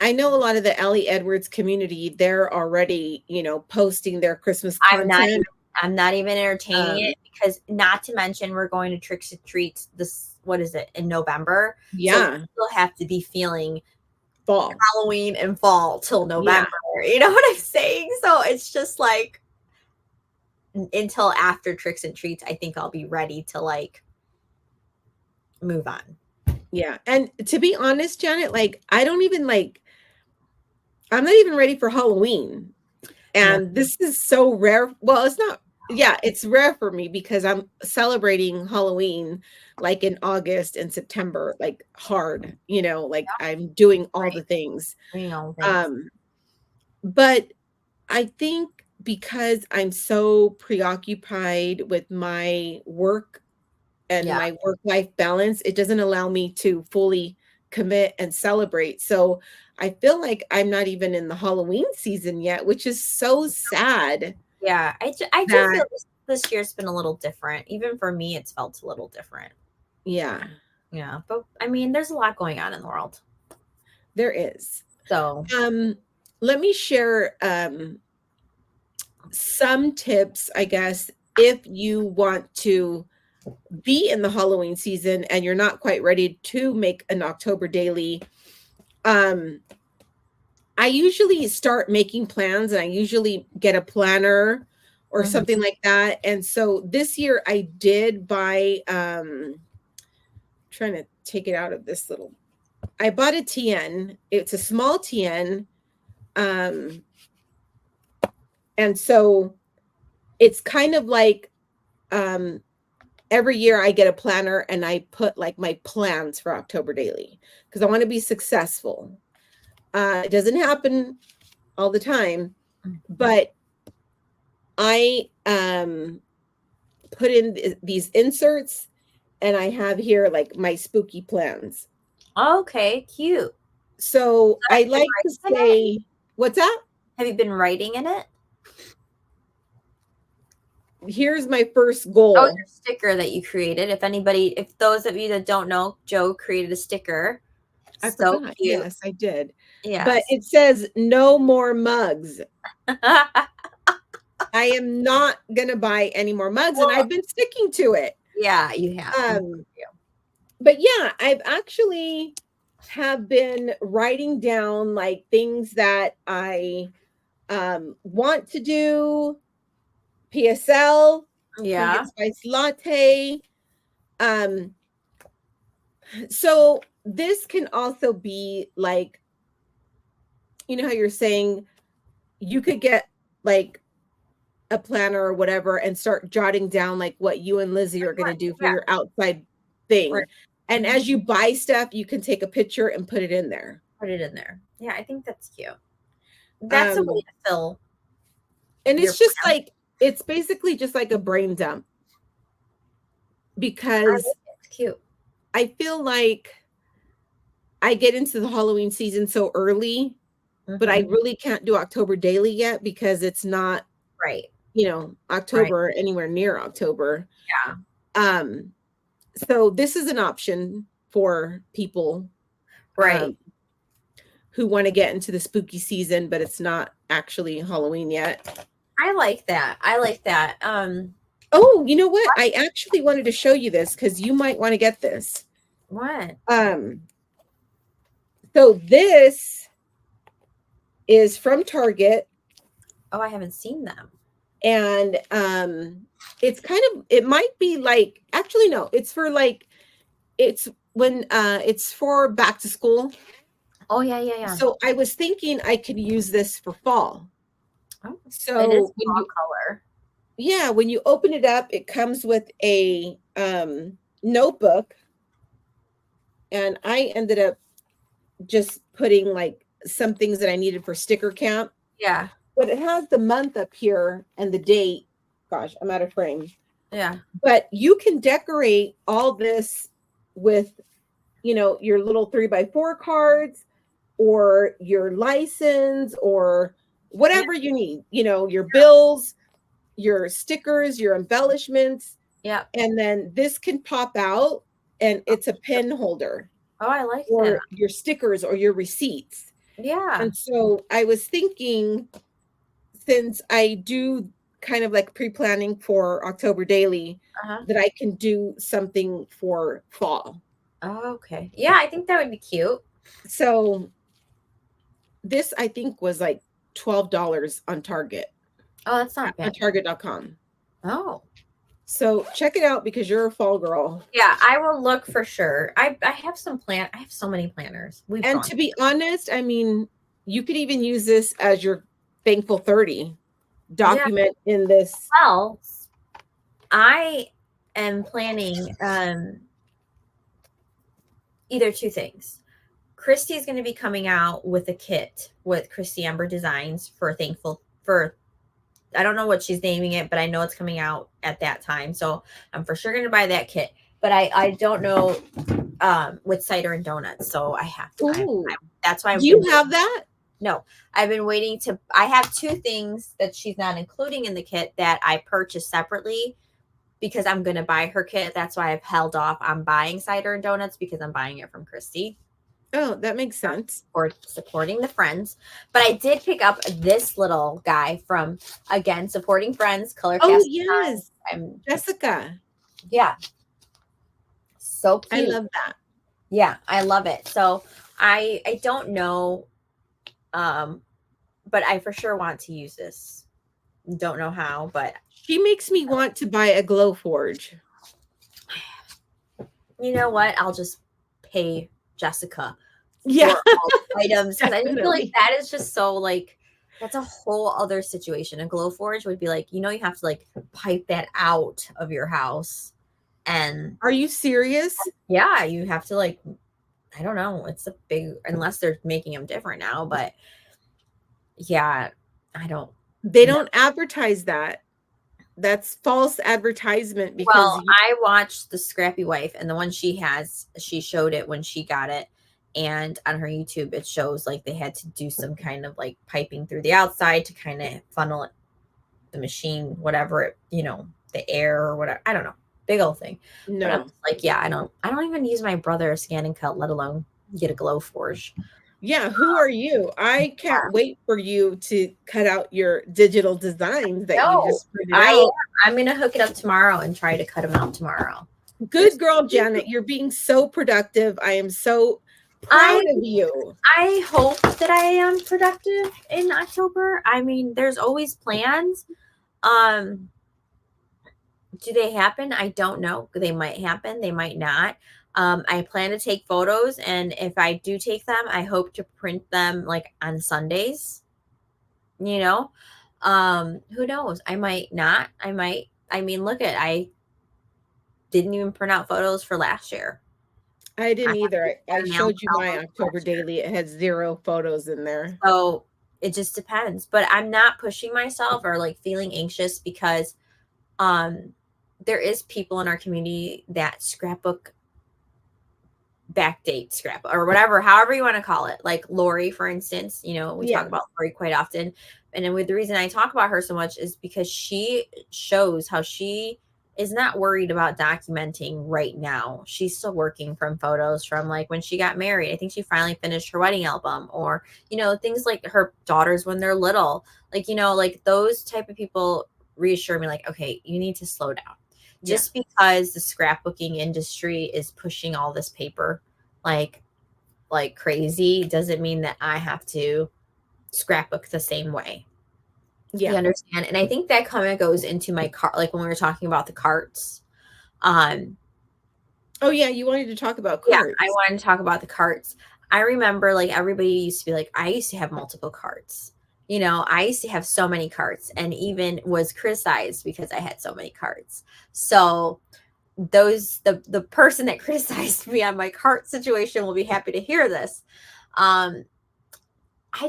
Speaker 2: I know a lot of the Ellie Edwards community, they're already, posting their Christmas
Speaker 1: I'm not even
Speaker 2: content.
Speaker 1: I'm not even entertaining
Speaker 2: Um,
Speaker 1: it because not to mention we're going to Tricks or Treats this what is it in November. So we
Speaker 2: yeah,
Speaker 1: still have to be feeling
Speaker 2: fall.
Speaker 1: Halloween and fall till
Speaker 2: Yeah.
Speaker 1: November. You know what I'm saying? So it's just like until after Tricks and Treats, I think I'll be ready to like move on.
Speaker 2: Yeah. And to be honest, Janet, like I'm not even ready for Halloween.
Speaker 1: Yeah.
Speaker 2: And this is so rare. Well, it's not, yeah, it's rare for me because I'm celebrating Halloween like in August and September, like hard, like I'm doing all the
Speaker 1: Right.
Speaker 2: things.
Speaker 1: You know, things.
Speaker 2: Um, but I think because I'm so preoccupied with my work and
Speaker 1: Yeah.
Speaker 2: my work life balance, it doesn't allow me to fully commit and celebrate. So I feel like I'm not even in the Halloween season yet, which is so sad
Speaker 1: Yeah. I do feel
Speaker 2: that,
Speaker 1: this year's been a little different. Even for me, it's felt a little different.
Speaker 2: yeah,
Speaker 1: Yeah. But I mean, there's a lot going on in the world.
Speaker 2: there is.
Speaker 1: So,
Speaker 2: Let me share some tips, I guess, if you want to be in the Halloween season and you're not quite ready to make an October daily. I usually start making plans and I usually get a planner or
Speaker 1: mhm.
Speaker 2: something like that. And so this year I did buy trying to take it out of this little, I bought a TN. It's a small TN. Um and so it's kind of like every year I get a planner and I put like my plans for October daily because I want to be successful. It doesn't happen all the time, but I put in these inserts and I have here like my spooky plans.
Speaker 1: Okay, cute.
Speaker 2: So I
Speaker 1: Have you been
Speaker 2: like to
Speaker 1: writing in it?
Speaker 2: say, what's that?
Speaker 1: Have you been writing in it?
Speaker 2: Here's my first
Speaker 1: Oh,
Speaker 2: goal.
Speaker 1: your sticker that you created. If those of you that don't know, Joe created a sticker.
Speaker 2: I
Speaker 1: So
Speaker 2: forgot.
Speaker 1: cute.
Speaker 2: Yes, I did. But
Speaker 1: Yes.
Speaker 2: it says no more mugs. I am not going to buy any more mugs, and
Speaker 1: Well,
Speaker 2: I've been sticking to it.
Speaker 1: yeah, you have.
Speaker 2: Um, but yeah, I've actually have been writing down like things that I want to do. PSL,
Speaker 1: Yeah.
Speaker 2: pumpkin spice latte. Um, so this can also be like, you know how you're saying you could get like a planner or whatever and start jotting down like what you and Lizzie are going to do for
Speaker 1: Yeah.
Speaker 2: your outside
Speaker 1: Right.
Speaker 2: thing. And
Speaker 1: Mhm.
Speaker 2: as you buy stuff, you can take a picture and put it in there.
Speaker 1: Put it in there. Yeah, I think that's cute. That's a way
Speaker 2: Um,
Speaker 1: to fill
Speaker 2: and
Speaker 1: your
Speaker 2: it's just
Speaker 1: plan.
Speaker 2: like, it's basically just like a brain dump
Speaker 1: I
Speaker 2: because
Speaker 1: like it. It's cute.
Speaker 2: I feel like I get into the Halloween season so early, but I
Speaker 1: Mhm.
Speaker 2: really can't do October daily yet because it's not,
Speaker 1: Right. Right.
Speaker 2: October anywhere near October.
Speaker 1: Yeah.
Speaker 2: Um, so this is an option for people
Speaker 1: Right.
Speaker 2: who want to get into the spooky season, but it's not actually Halloween yet.
Speaker 1: I like that. I like that.
Speaker 2: Oh, you know what? I actually wanted to show you this because you might want to get this.
Speaker 1: What?
Speaker 2: So this is from Target,
Speaker 1: Oh, I haven't seen them.
Speaker 2: and it's kind of, it might be like, actually no, it's for like, it's when it's for back to school.
Speaker 1: Oh, yeah, yeah, yeah.
Speaker 2: So I was thinking I could use this for fall.
Speaker 1: Oh, it is
Speaker 2: So when
Speaker 1: fall
Speaker 2: you,
Speaker 1: color.
Speaker 2: yeah, when you open it up, it comes with a notebook, and I ended up just putting like some things that I needed for sticker count.
Speaker 1: Yeah.
Speaker 2: But it has the month up here and the date. Gosh, I'm out of frame.
Speaker 1: Yeah.
Speaker 2: But you can decorate all this with, your little 3x4 cards or your license or whatever you need, your bills, your stickers, your embellishments.
Speaker 1: Yeah.
Speaker 2: And then this can pop out and it's a pen holder
Speaker 1: Oh, I like
Speaker 2: or
Speaker 1: that.
Speaker 2: your stickers or your receipts.
Speaker 1: Yeah.
Speaker 2: And so I was thinking, since I do kind of like pre-planning for October daily,
Speaker 1: Uh-huh.
Speaker 2: that I can do something for fall.
Speaker 1: Oh, okay. Yeah, I think that would be cute.
Speaker 2: So this I think was like $12 on Target,
Speaker 1: Oh, that's not
Speaker 2: on
Speaker 1: bad.
Speaker 2: Target.com.
Speaker 1: Oh.
Speaker 2: So check it out because you're a fall girl.
Speaker 1: Yeah, I will look for sure. I have I have so many planners.
Speaker 2: And to be honest, I mean, you could even use this as your thankful 30 document in this.
Speaker 1: Well, I am planning either two things. Christy's going to be coming out with a kit with Christy Amber Designs for I don't know what she's naming it, but I know it's coming out at that time. So I'm for sure going to buy that kit. But I don't know with cider and donuts. So I have to. That's why.
Speaker 2: Do you have that?
Speaker 1: No, I've been waiting to. I have two things that she's not including in the kit that I purchased separately because I'm going to buy her kit. That's why I've held off on buying cider and donuts because I'm buying it from Christy.
Speaker 2: Oh, that makes sense.
Speaker 1: Or supporting the friends. But I did pick up this little guy from, again, Supporting Friends, Color Cast.
Speaker 2: Oh, yes. Jessica.
Speaker 1: Yeah. So cute.
Speaker 2: I love that.
Speaker 1: Yeah, I love it. So I don't know, but I for sure want to use this. Don't know how, but
Speaker 2: she makes me want to buy a Glowforge.
Speaker 1: You know what? I'll just pay Jessica
Speaker 2: for
Speaker 1: all items because I feel like that is just so like that's a whole other situation. A Glowforge would be like, you have to like pipe that out of your house. And
Speaker 2: are you serious?
Speaker 1: Yeah, you have to like, I don't know. It's a big, unless they're making them different now, but yeah,
Speaker 2: they don't advertise that. That's false advertisement because
Speaker 1: Well, I watched the Scrappy Wife, and the one she has, she showed it when she got it. And on her YouTube, it shows like they had to do some kind of like piping through the outside to kind of funnel it, the machine, whatever it, the air or whatever. I don't know. Big old thing. But I'm
Speaker 2: no.
Speaker 1: just like, yeah, I don't even use my brother's scan and cut, let alone get a Glowforge.
Speaker 2: Yeah, who are you? I can't wait for you to cut out your digital designs that you
Speaker 1: No,
Speaker 2: just printed out.
Speaker 1: I'm gonna hook it up tomorrow and try to cut them out tomorrow.
Speaker 2: Good girl, Janet. You're being so productive. I am so proud of you.
Speaker 1: I hope that I am productive in October. I mean, there's always plans. Do they happen? I don't know. They might happen, they might not. I plan to take photos, and if I do take them, I hope to print them like on Sundays. You know, who knows? I might not. I mean, look at, I didn't even print out photos for last year.
Speaker 2: I didn't either. I showed you my October daily. It had 0 photos in there.
Speaker 1: So it just depends. But I'm not pushing myself or like feeling anxious because there is people in our community that scrapbook, backdate scrap or whatever, however you want to call it. Like Lori, for instance, we talk about Lori quite often. And then with the reason I talk about her so much is because she shows how she is not worried about documenting right now. She's still working from photos from like when she got married. I think she finally finished her wedding album, or, things like her daughters when they're little, like, like those type of people reassure me like, okay, you need to slow down. Just because the scrapbooking industry is pushing all this paper like crazy doesn't mean that I have to scrapbook the same way. Yeah. You understand? And I think that kind of goes into my cart, like when we were talking about the carts.
Speaker 2: Oh yeah, you wanted to talk about carts.
Speaker 1: Yeah, I wanted to talk about the carts. I remember like everybody used to be like, I used to have multiple carts. I used to have so many carts, and even was criticized because I had so many carts. So the person that criticized me on my cart situation will be happy to hear this. I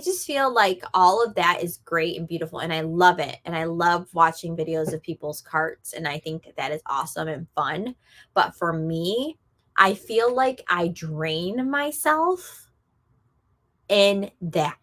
Speaker 1: just feel like all of that is great and beautiful, and I love it. And I love watching videos of people's carts, and I think that is awesome and fun. But for me, I feel like I drain myself in that.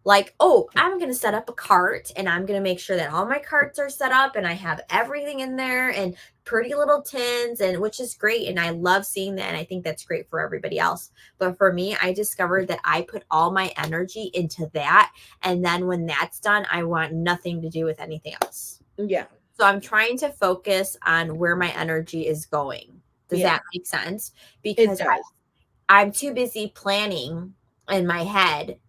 Speaker 1: Like, oh, I'm going to set up a cart, and I'm going to make sure that all my carts are set up and I have everything in there and pretty little tins, and which is great. And I love seeing that. And I think that's great for everybody else. But for me, I discovered that I put all my energy into that. And then when that's done, I want nothing to do with anything else.
Speaker 2: Yeah.
Speaker 1: So I'm trying to focus on where my energy is going. Does that make sense? Because I'm too busy planning in my head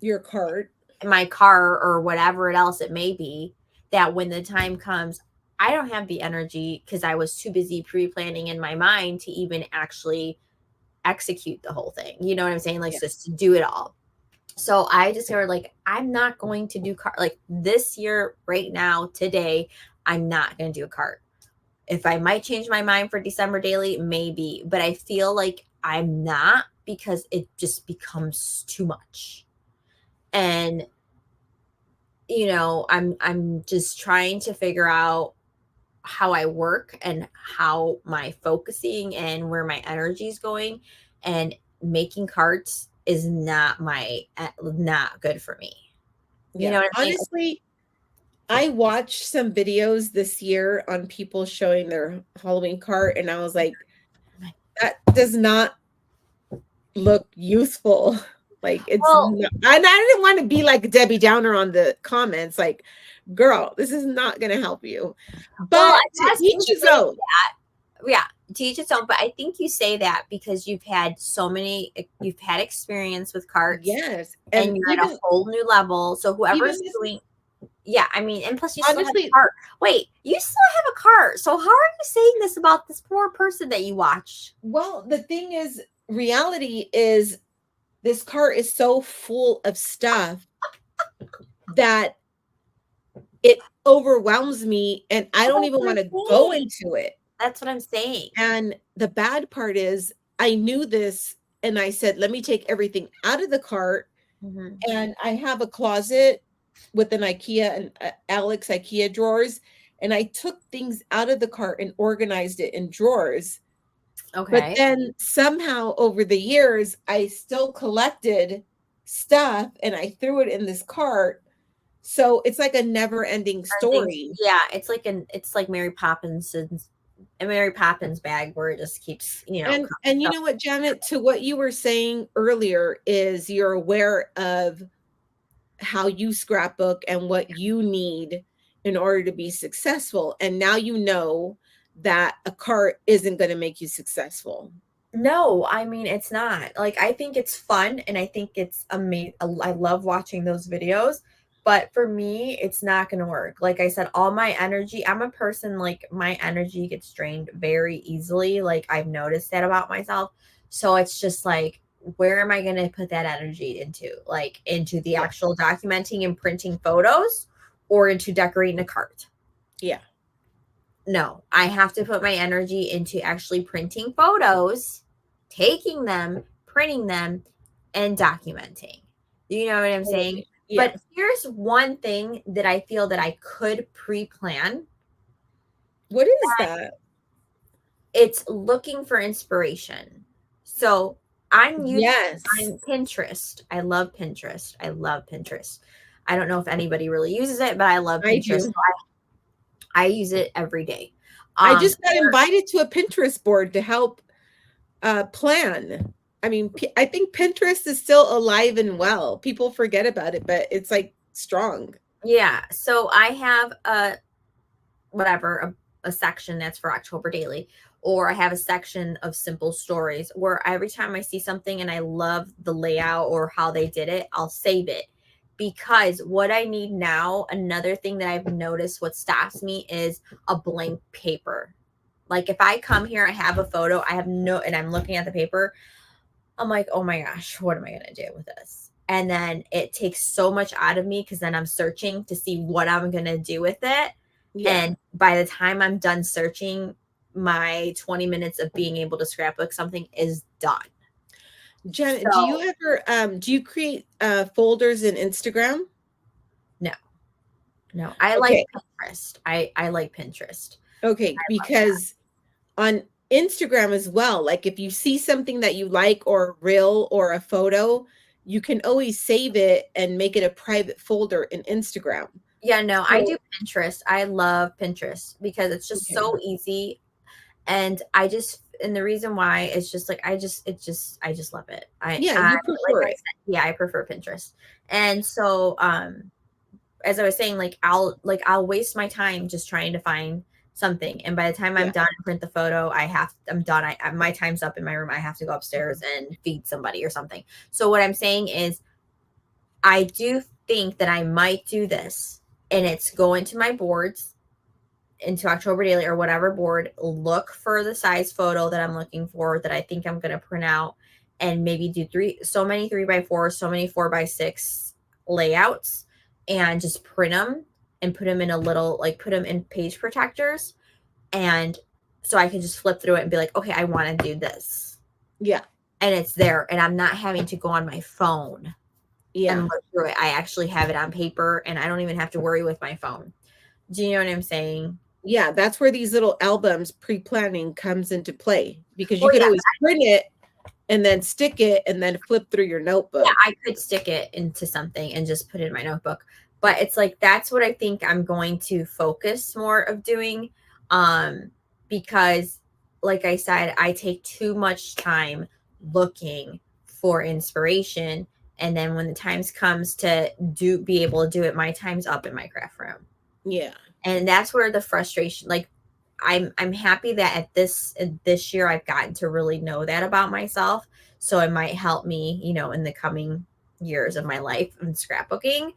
Speaker 2: your cart,
Speaker 1: my car, or whatever else it may be, that when the time comes, I don't have the energy because I was too busy pre-planning in my mind to even actually execute the whole thing. You know what I'm saying? Like just to do it all. So I discovered like, I'm not going to do cart like this year, right now, today, I'm not going to do a cart. If I might change my mind for December daily, maybe, but I feel like I'm not, because it just becomes too much. And I'm just trying to figure out how I work and how my focusing and where my energy is going, and making carts is not good for me. You know what I mean?
Speaker 2: Honestly, I watched some videos this year on people showing their Halloween cart, and I was like, that does not look useful. Like it's not, and I didn't want to be like Debbie Downer on the comments, like, girl, this is not going to help you. But to each his own.
Speaker 1: Yeah, to each its own. But I think you say that because you've had experience with carts.
Speaker 2: Yes.
Speaker 1: And you're at a whole new level. So whoever's doing, I mean, and plus you still have a cart. Wait, you still have a cart. So how are you saying this about this poor person that you watch?
Speaker 2: Well, the thing is, reality is, this cart is so full of stuff that it overwhelms me, and I don't even want to go into it.
Speaker 1: That's what I'm saying.
Speaker 2: And the bad part is, I knew this, and I said, let me take everything out of the cart. And I have a closet with an IKEA and Alex IKEA drawers, and I took things out of the cart and organized it in drawers. But
Speaker 1: Okay.
Speaker 2: then somehow over the years, I still collected stuff and I threw it in this cart. So it's like a never ending
Speaker 1: And things,
Speaker 2: story.
Speaker 1: yeah, it's like Mary Poppins bag where it just keeps,
Speaker 2: And you know what, Janet, to what you were saying earlier is you're aware of how you scrapbook and what you need in order to be successful. And now you know that a cart isn't going to make you successful.
Speaker 1: No, I mean, it's not. Like, I think it's fun and I think it's amazing. I love watching those videos, but for me, it's not going to work. Like I said, all my energy, I'm a person like my energy gets drained very easily. Like, I've noticed that about myself. So it's just like, where am I going to put that energy into? Like, into the
Speaker 2: Yeah.
Speaker 1: actual documenting and printing photos or into decorating a cart?
Speaker 2: Yeah.
Speaker 1: No, I have to put my energy into actually printing photos, taking them, printing them, and documenting. Do you know what I'm saying?
Speaker 2: Yeah.
Speaker 1: But here's one thing that I feel that I could pre-plan.
Speaker 2: What is that?
Speaker 1: It's looking for inspiration. So I'm using
Speaker 2: Yes.
Speaker 1: on Pinterest. I love Pinterest. I love Pinterest. I don't know if anybody really uses it, but I love
Speaker 2: I
Speaker 1: Pinterest.
Speaker 2: do.
Speaker 1: So I use it every day.
Speaker 2: I just got invited to a Pinterest board to help plan. I mean, I think Pinterest is still alive and well. People forget about it, but it's like strong.
Speaker 1: Yeah. So I have a section that's for October Daily, or I have a section of simple stories where every time I see something and I love the layout or how they did it, I'll save it. Because what I need now, another thing that I've noticed what stops me is a blank paper. Like if I come here, I have a photo, and I'm looking at the paper, I'm like, oh my gosh, what am I going to do with this? And then it takes so much out of me because then I'm searching to see what I'm going to do with it.
Speaker 2: Yeah.
Speaker 1: And by the time I'm done searching, my 20 minutes of being able to scrapbook something is done.
Speaker 2: Janet, do you ever do you create folders in Instagram?
Speaker 1: No, I like Pinterest. I like Pinterest.
Speaker 2: Okay, because on Instagram as well, like if you see something that you like or a reel or a photo, you can always save it and make it a private folder in Instagram.
Speaker 1: Yeah, no, I do Pinterest. I love Pinterest because it's just so easy. And the reason why is just like I just love it.
Speaker 2: You prefer it.
Speaker 1: I prefer Pinterest. And so as I was saying, like I'll waste my time just trying to find something, and by the time I'm done and print the photo, I'm done. My time's up in my room. I have to go upstairs and feed somebody or something. So what I'm saying is I do think that I might do this, and it's go into my boards, into October Daily or whatever board, look for the size photo that I'm looking for that I think I'm going to print out, and maybe do so many 3x4, so many 4x6 layouts, and just print them and put them in put them in page protectors. And so I can just flip through it and be like, okay, I want to do this.
Speaker 2: Yeah.
Speaker 1: And it's there, and I'm not having to go on my phone and look through it. I actually have it on paper, and I don't even have to worry with my phone. Do you know what I'm saying?
Speaker 2: Yeah, that's where these little albums pre-planning comes into play, because you could always print it and then stick it and then flip through your notebook.
Speaker 1: Yeah, I could stick it into something and just put it in my notebook. But it's like that's what I think I'm going to focus more of doing, because like I said, I take too much time looking for inspiration, and then when the times comes to be able to do it, my time's up in my craft room.
Speaker 2: Yeah.
Speaker 1: And that's where the frustration, like I'm happy that at this year I've gotten to really know that about myself. So it might help me, in the coming years of my life in scrapbooking.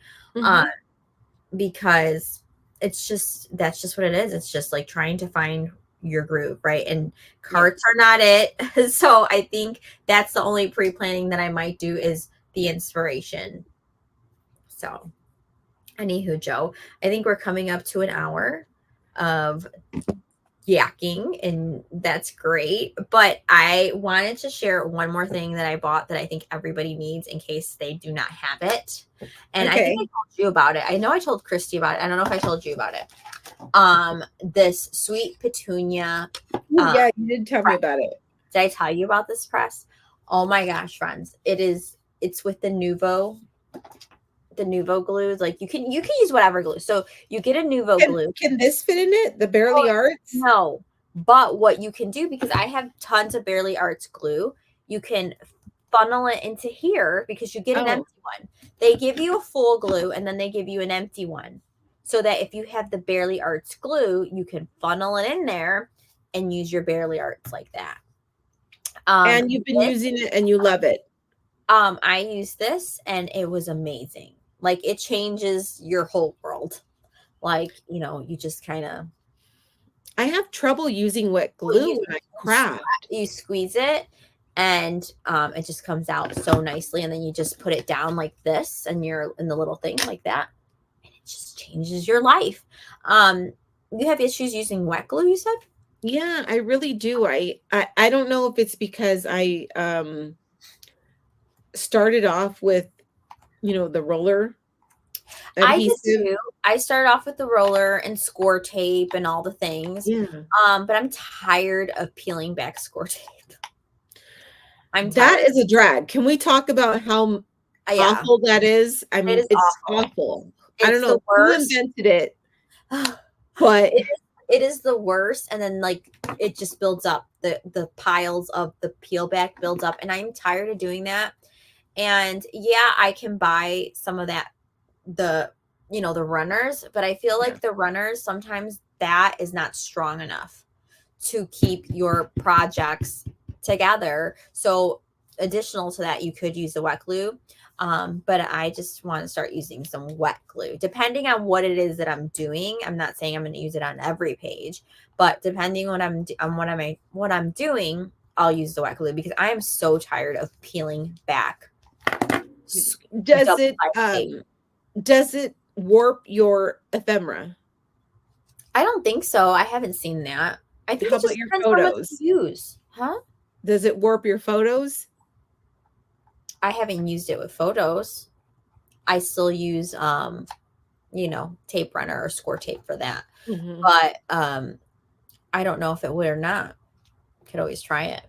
Speaker 1: Because that's just what it is. It's just like trying to find your groove, right? And carts are not it. So I think that's the only pre-planning that I might do is the inspiration. So anywho, Joe, I think we're coming up to an hour of yakking, and that's great. But I wanted to share one more thing that I bought that I think everybody needs in case they do not have it. And I think I
Speaker 2: Okay.
Speaker 1: told you about it. I know I told Christy about it. I don't know if I told you about it. This sweet petunia.
Speaker 2: Ooh, yeah, you did tell me about it.
Speaker 1: Did I tell you about this press? Oh my gosh, friends. It's with the Nuvo glues. Like you can use whatever glue. So you get a Nuvo glue.
Speaker 2: Can this fit in it? The Barely Arts?
Speaker 1: No. But what you can do, because I have tons of Barely Arts glue, you can funnel it into here because you get an empty one. They give you a full glue and then they give you an empty one. So that if you have the Barely Arts glue, you can funnel it in there and use your Barely Arts like that.
Speaker 2: And you've been using it and you love it.
Speaker 1: I used this and it was amazing. Like it changes your whole world. Like, you just kind of.
Speaker 2: I have trouble using wet glue when I craft.
Speaker 1: You squeeze it and it just comes out so nicely. And then you just put it down like this and you're in the little thing like that. And it just changes your life. You have issues using wet glue, you said?
Speaker 2: Yeah, I really do. I don't know if it's because I started off with, the roller adhesive.
Speaker 1: I started off with the roller and score tape and all the things.
Speaker 2: Yeah.
Speaker 1: But I'm tired of peeling back score tape.
Speaker 2: That is a drag. Can we talk about how awful that is? I mean, it's awful. I don't know who invented it, but
Speaker 1: it is the worst. And then like it just builds up. The piles of the peel back builds up, and I'm tired of doing that. And yeah, I can buy some of that, the runners, but I feel like the runners, sometimes that is not strong enough to keep your projects together. So additional to that, you could use the wet glue. But I just want to start using some wet glue, depending on what it is that I'm doing. I'm not saying I'm going to use it on every page, but depending on what I'm doing, I'll use the wet glue because I am so tired of peeling back.
Speaker 2: Does it warp your ephemera?
Speaker 1: I don't think so. I haven't seen that. I think
Speaker 2: How
Speaker 1: it just
Speaker 2: about your
Speaker 1: depends on what
Speaker 2: photos?
Speaker 1: you use. Huh?
Speaker 2: Does it warp your photos?
Speaker 1: I haven't used it with photos. I still use tape runner or score tape for that.
Speaker 2: Mm-hmm.
Speaker 1: But I don't know if it would or not. Could always try it.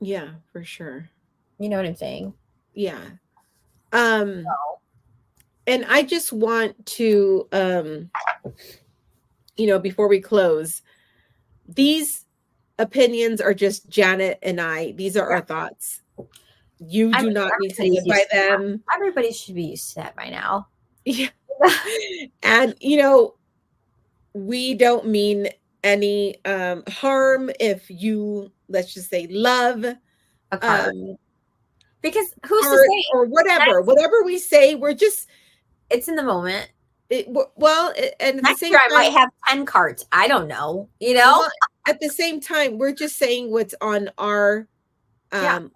Speaker 2: Yeah, for sure.
Speaker 1: You know what I'm saying?
Speaker 2: Yeah. And I just want to before we close, these opinions are just Janet and I. These are our thoughts. You do not need to live by them.
Speaker 1: Everybody should be used to that by now.
Speaker 2: Yeah. And we don't mean any harm if you, let's just say, love
Speaker 1: a card. Because who's to say,
Speaker 2: or whatever we say, we're just,
Speaker 1: it's in the moment.
Speaker 2: And
Speaker 1: next year I might have 10 cards. I don't know. Well,
Speaker 2: at the same time, we're just saying what's on our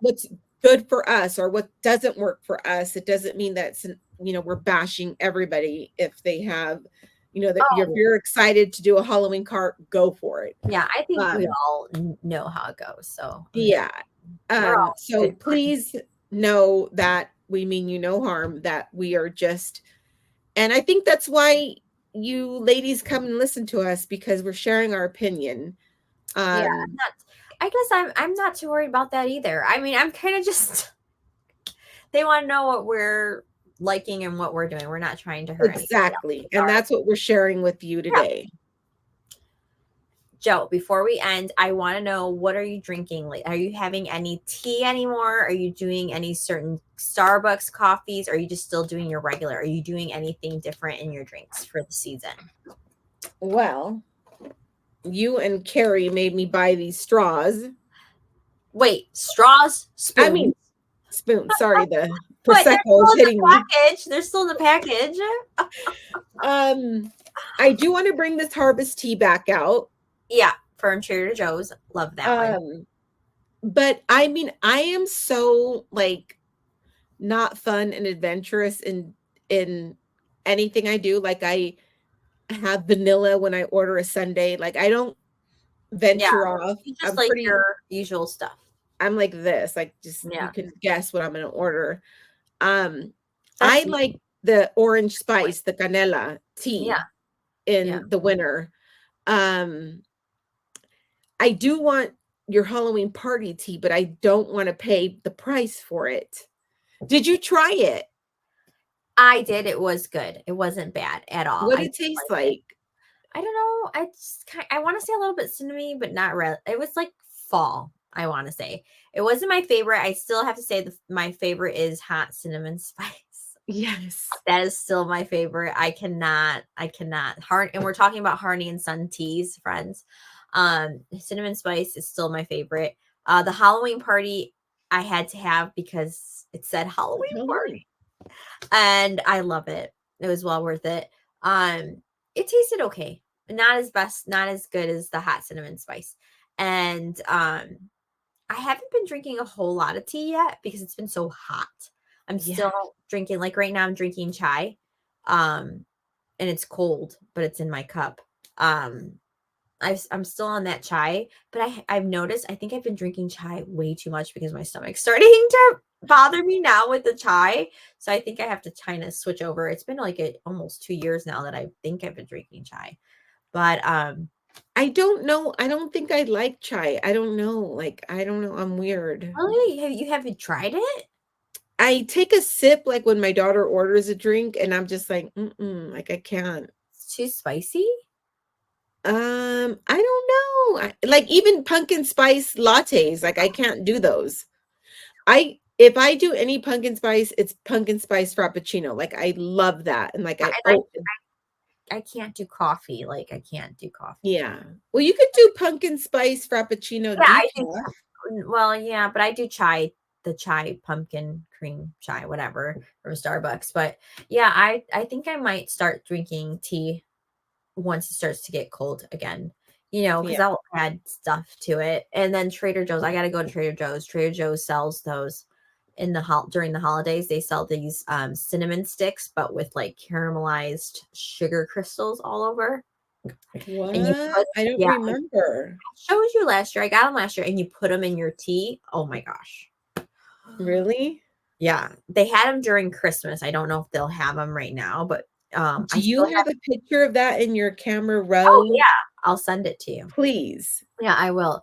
Speaker 2: what's good for us or what doesn't work for us. It doesn't mean that we're bashing everybody if they have if you're excited to do a Halloween card, go for it.
Speaker 1: Yeah, I think we all know how it goes. So
Speaker 2: yeah. So please know that we mean you no harm, that we are just, and I think that's why you ladies come and listen to us, because we're sharing our opinion.
Speaker 1: I guess I'm not too worried about that either. I mean, I'm kind of just, they want to know what we're liking and what we're doing. We're not trying to hurt
Speaker 2: exactly. And that's what we're sharing with you today.
Speaker 1: Yeah. Joe, before we end, I want to know, what are you drinking? Are you having any tea anymore? Are you doing any certain Starbucks coffees? Or are you just still doing your regular? Are you doing anything different in your drinks for the season?
Speaker 2: Well, you and Carrie made me buy these straws.
Speaker 1: Wait, straws? Spoons?
Speaker 2: I mean, spoons. Sorry, the Prosecco is hitting me.
Speaker 1: They're still in the package.
Speaker 2: I do want to bring this harvest tea back out.
Speaker 1: Yeah, from Trader Joe's. Love that one.
Speaker 2: But I mean, I am so not fun and adventurous in anything I do. Like, I have vanilla when I order a sundae. Like, I don't venture off.
Speaker 1: Just like your usual stuff.
Speaker 2: I'm like this, like just you
Speaker 1: Yeah.
Speaker 2: can guess what I'm gonna order.
Speaker 1: That's
Speaker 2: I like the orange spice, the canela
Speaker 1: yeah.
Speaker 2: tea
Speaker 1: Yeah.
Speaker 2: in the winter. Um, I do want your Halloween party tea, but I don't want to pay the price for it. Did you try it?
Speaker 1: I did. It was good. It wasn't bad at all.
Speaker 2: What
Speaker 1: I
Speaker 2: did it
Speaker 1: did
Speaker 2: taste
Speaker 1: like it.
Speaker 2: like?
Speaker 1: I don't know. I just I want to say a little bit cinnamony, but not real. It was like fall. I want to say it wasn't my favorite. I still have to say my favorite is hot cinnamon spice.
Speaker 2: Yes.
Speaker 1: That is still my favorite. I cannot. Heart and we're talking about Harney and Son teas, friends. Cinnamon spice is still my favorite. The Halloween party I had to have because it said Halloween party. And I love it. It was well worth it. It tasted okay. Not as good as the hot cinnamon spice. And I haven't been drinking a whole lot of tea yet because it's been so hot. I'm still drinking, like right now I'm drinking chai. And it's cold, but it's in my cup. I'm still on that chai, but I've noticed I think I've been drinking chai way too much because my stomach's starting to bother me now with the chai. So I think I have to kind of switch over. It's been like almost 2 years now that I think I've been drinking chai. But
Speaker 2: I don't know. I don't think I like chai. I don't know. Like, I don't know. I'm weird.
Speaker 1: really, have you tried it?
Speaker 2: I take a sip like when my daughter orders a drink, and I'm just like, like I can't.
Speaker 1: It's too spicy.
Speaker 2: I don't know. Like even pumpkin spice lattes, like I can't do those. If I do any pumpkin spice, it's pumpkin spice frappuccino. Like I love that. And like
Speaker 1: I can't do coffee. Like I can't do coffee.
Speaker 2: Yeah. Well, you could do pumpkin spice frappuccino
Speaker 1: Yeah, I do.
Speaker 2: decaf.
Speaker 1: Well, yeah, but I do the chai pumpkin cream chai, whatever from Starbucks. But yeah, I think I might start drinking tea once it starts to get cold again. You know, because
Speaker 2: Yeah.
Speaker 1: I'll add stuff to it. And then Trader Joe's, I gotta go to Trader Joe's. Trader Joe's sells those in during the holidays. They sell these cinnamon sticks, but with like caramelized sugar crystals all over.
Speaker 2: What?
Speaker 1: And you put
Speaker 2: I don't
Speaker 1: yeah,
Speaker 2: remember.
Speaker 1: showed you last year. I got them last year, and you put them in your tea. Oh my gosh.
Speaker 2: Really?
Speaker 1: Yeah, they had them during Christmas. I don't know if they'll have them right now, but
Speaker 2: Do you have a picture of that in your camera
Speaker 1: oh
Speaker 2: roll?
Speaker 1: yeah, I'll send it to you.
Speaker 2: Please.
Speaker 1: Yeah, I will.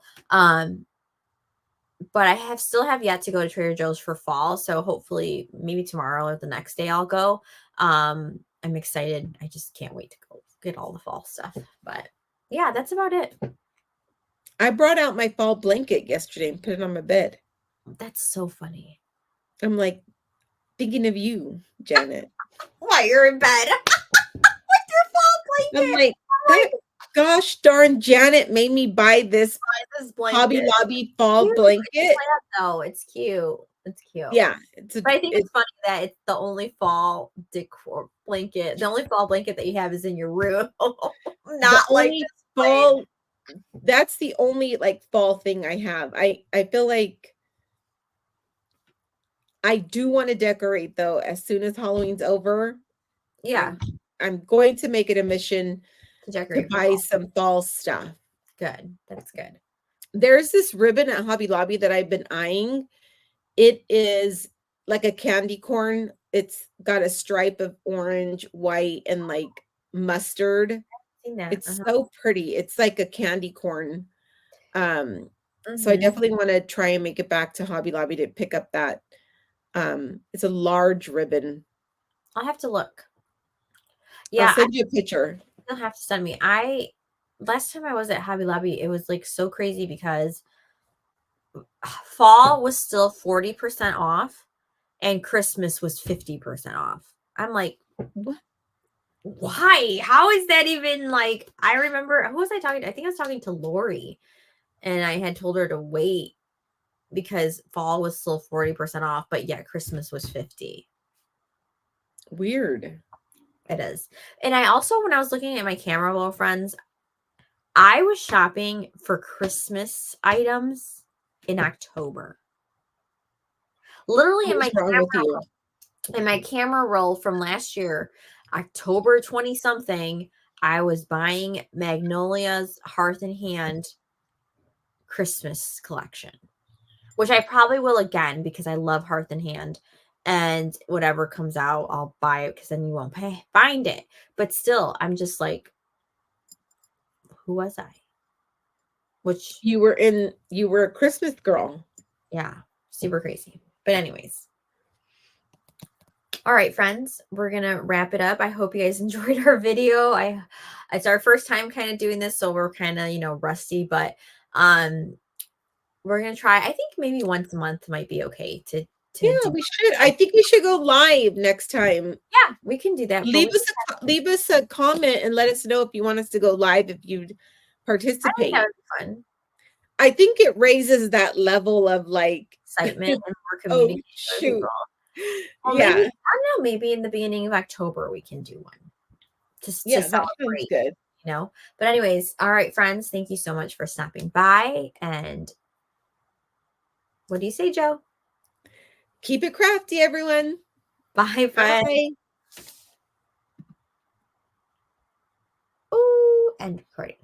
Speaker 1: But I still have yet to go to Trader Joe's for fall, so hopefully maybe tomorrow or the next day I'll go. I'm excited. I just can't wait to go get all the fall stuff. But yeah, that's about it.
Speaker 2: I brought out my fall blanket yesterday and put it on my bed.
Speaker 1: That's so funny.
Speaker 2: I'm like thinking of you, Janet.
Speaker 1: Why you're in bed with your fall blanket?
Speaker 2: I'm like, that gosh darn Janet made me buy this
Speaker 1: This
Speaker 2: Hobby
Speaker 1: blanket.
Speaker 2: Lobby fall
Speaker 1: Cute.
Speaker 2: blanket.
Speaker 1: No, it's cute. It's cute.
Speaker 2: Yeah,
Speaker 1: But I think it's funny that it's the only fall decor blanket. The only fall blanket that you have is in your room. Not like this
Speaker 2: fall. That's the only like fall thing I have. I feel like I do want to decorate though as soon as Halloween's over.
Speaker 1: Yeah.
Speaker 2: I'm going to make it a mission
Speaker 1: To decorate
Speaker 2: to buy some fall stuff.
Speaker 1: Good. That's good.
Speaker 2: There's this ribbon at Hobby Lobby that I've been eyeing. It is like a candy corn. It's got a stripe of orange, white, and like mustard.
Speaker 1: I've seen that.
Speaker 2: It's so pretty. It's like a candy corn. So I definitely want to try and make it back to Hobby Lobby to pick up that. It's a large ribbon.
Speaker 1: I'll have to look.
Speaker 2: Yeah, I'll send you a picture.
Speaker 1: You'll have to send me. Last time I was at Hobby Lobby, it was like so crazy because fall was still 40% off and Christmas was 50% off. I'm like,
Speaker 2: what?
Speaker 1: Why? How is that even like? I remember, who was I talking to? I think I was talking to Lori, and I had told her to wait because fall was still 40% off, but yeah, Christmas was 50.
Speaker 2: Weird.
Speaker 1: It is. And I also, when I was looking at my camera roll, friends, I was shopping for Christmas items in October. Literally in my camera roll from last year, October 20 something, I was buying Magnolia's Hearth and Hand Christmas collection, which I probably will again because I love Hearth and Hand. And whatever comes out, I'll buy it because then you won't find it. But still, I'm just like, who was I? Which
Speaker 2: You were a Christmas girl.
Speaker 1: yeah, super crazy. But anyways. All right, friends, we're gonna wrap it up. I hope you guys enjoyed our video. It's our first time kind of doing this, so we're kind of, rusty, but we're gonna try. I think maybe once a month might be okay to
Speaker 2: Yeah,
Speaker 1: do.
Speaker 2: we should. I think we should go live next time.
Speaker 1: Yeah, we can do that.
Speaker 2: Leave us a comment and let us know if you want us to go live, if you'd participate.
Speaker 1: That would be fun.
Speaker 2: I think it raises that level of like
Speaker 1: Excitement and more
Speaker 2: oh
Speaker 1: communication.
Speaker 2: shoot.
Speaker 1: Well,
Speaker 2: Yeah.
Speaker 1: maybe, I don't know, maybe in the beginning of October we can do one. Just to
Speaker 2: That sounds
Speaker 1: celebrate,
Speaker 2: good.
Speaker 1: But anyways, all right, friends, thank you so much for stopping by. And what do you say, Joe?
Speaker 2: Keep it crafty, everyone.
Speaker 1: Bye, friends.
Speaker 2: Bye.
Speaker 1: Ooh, and recording.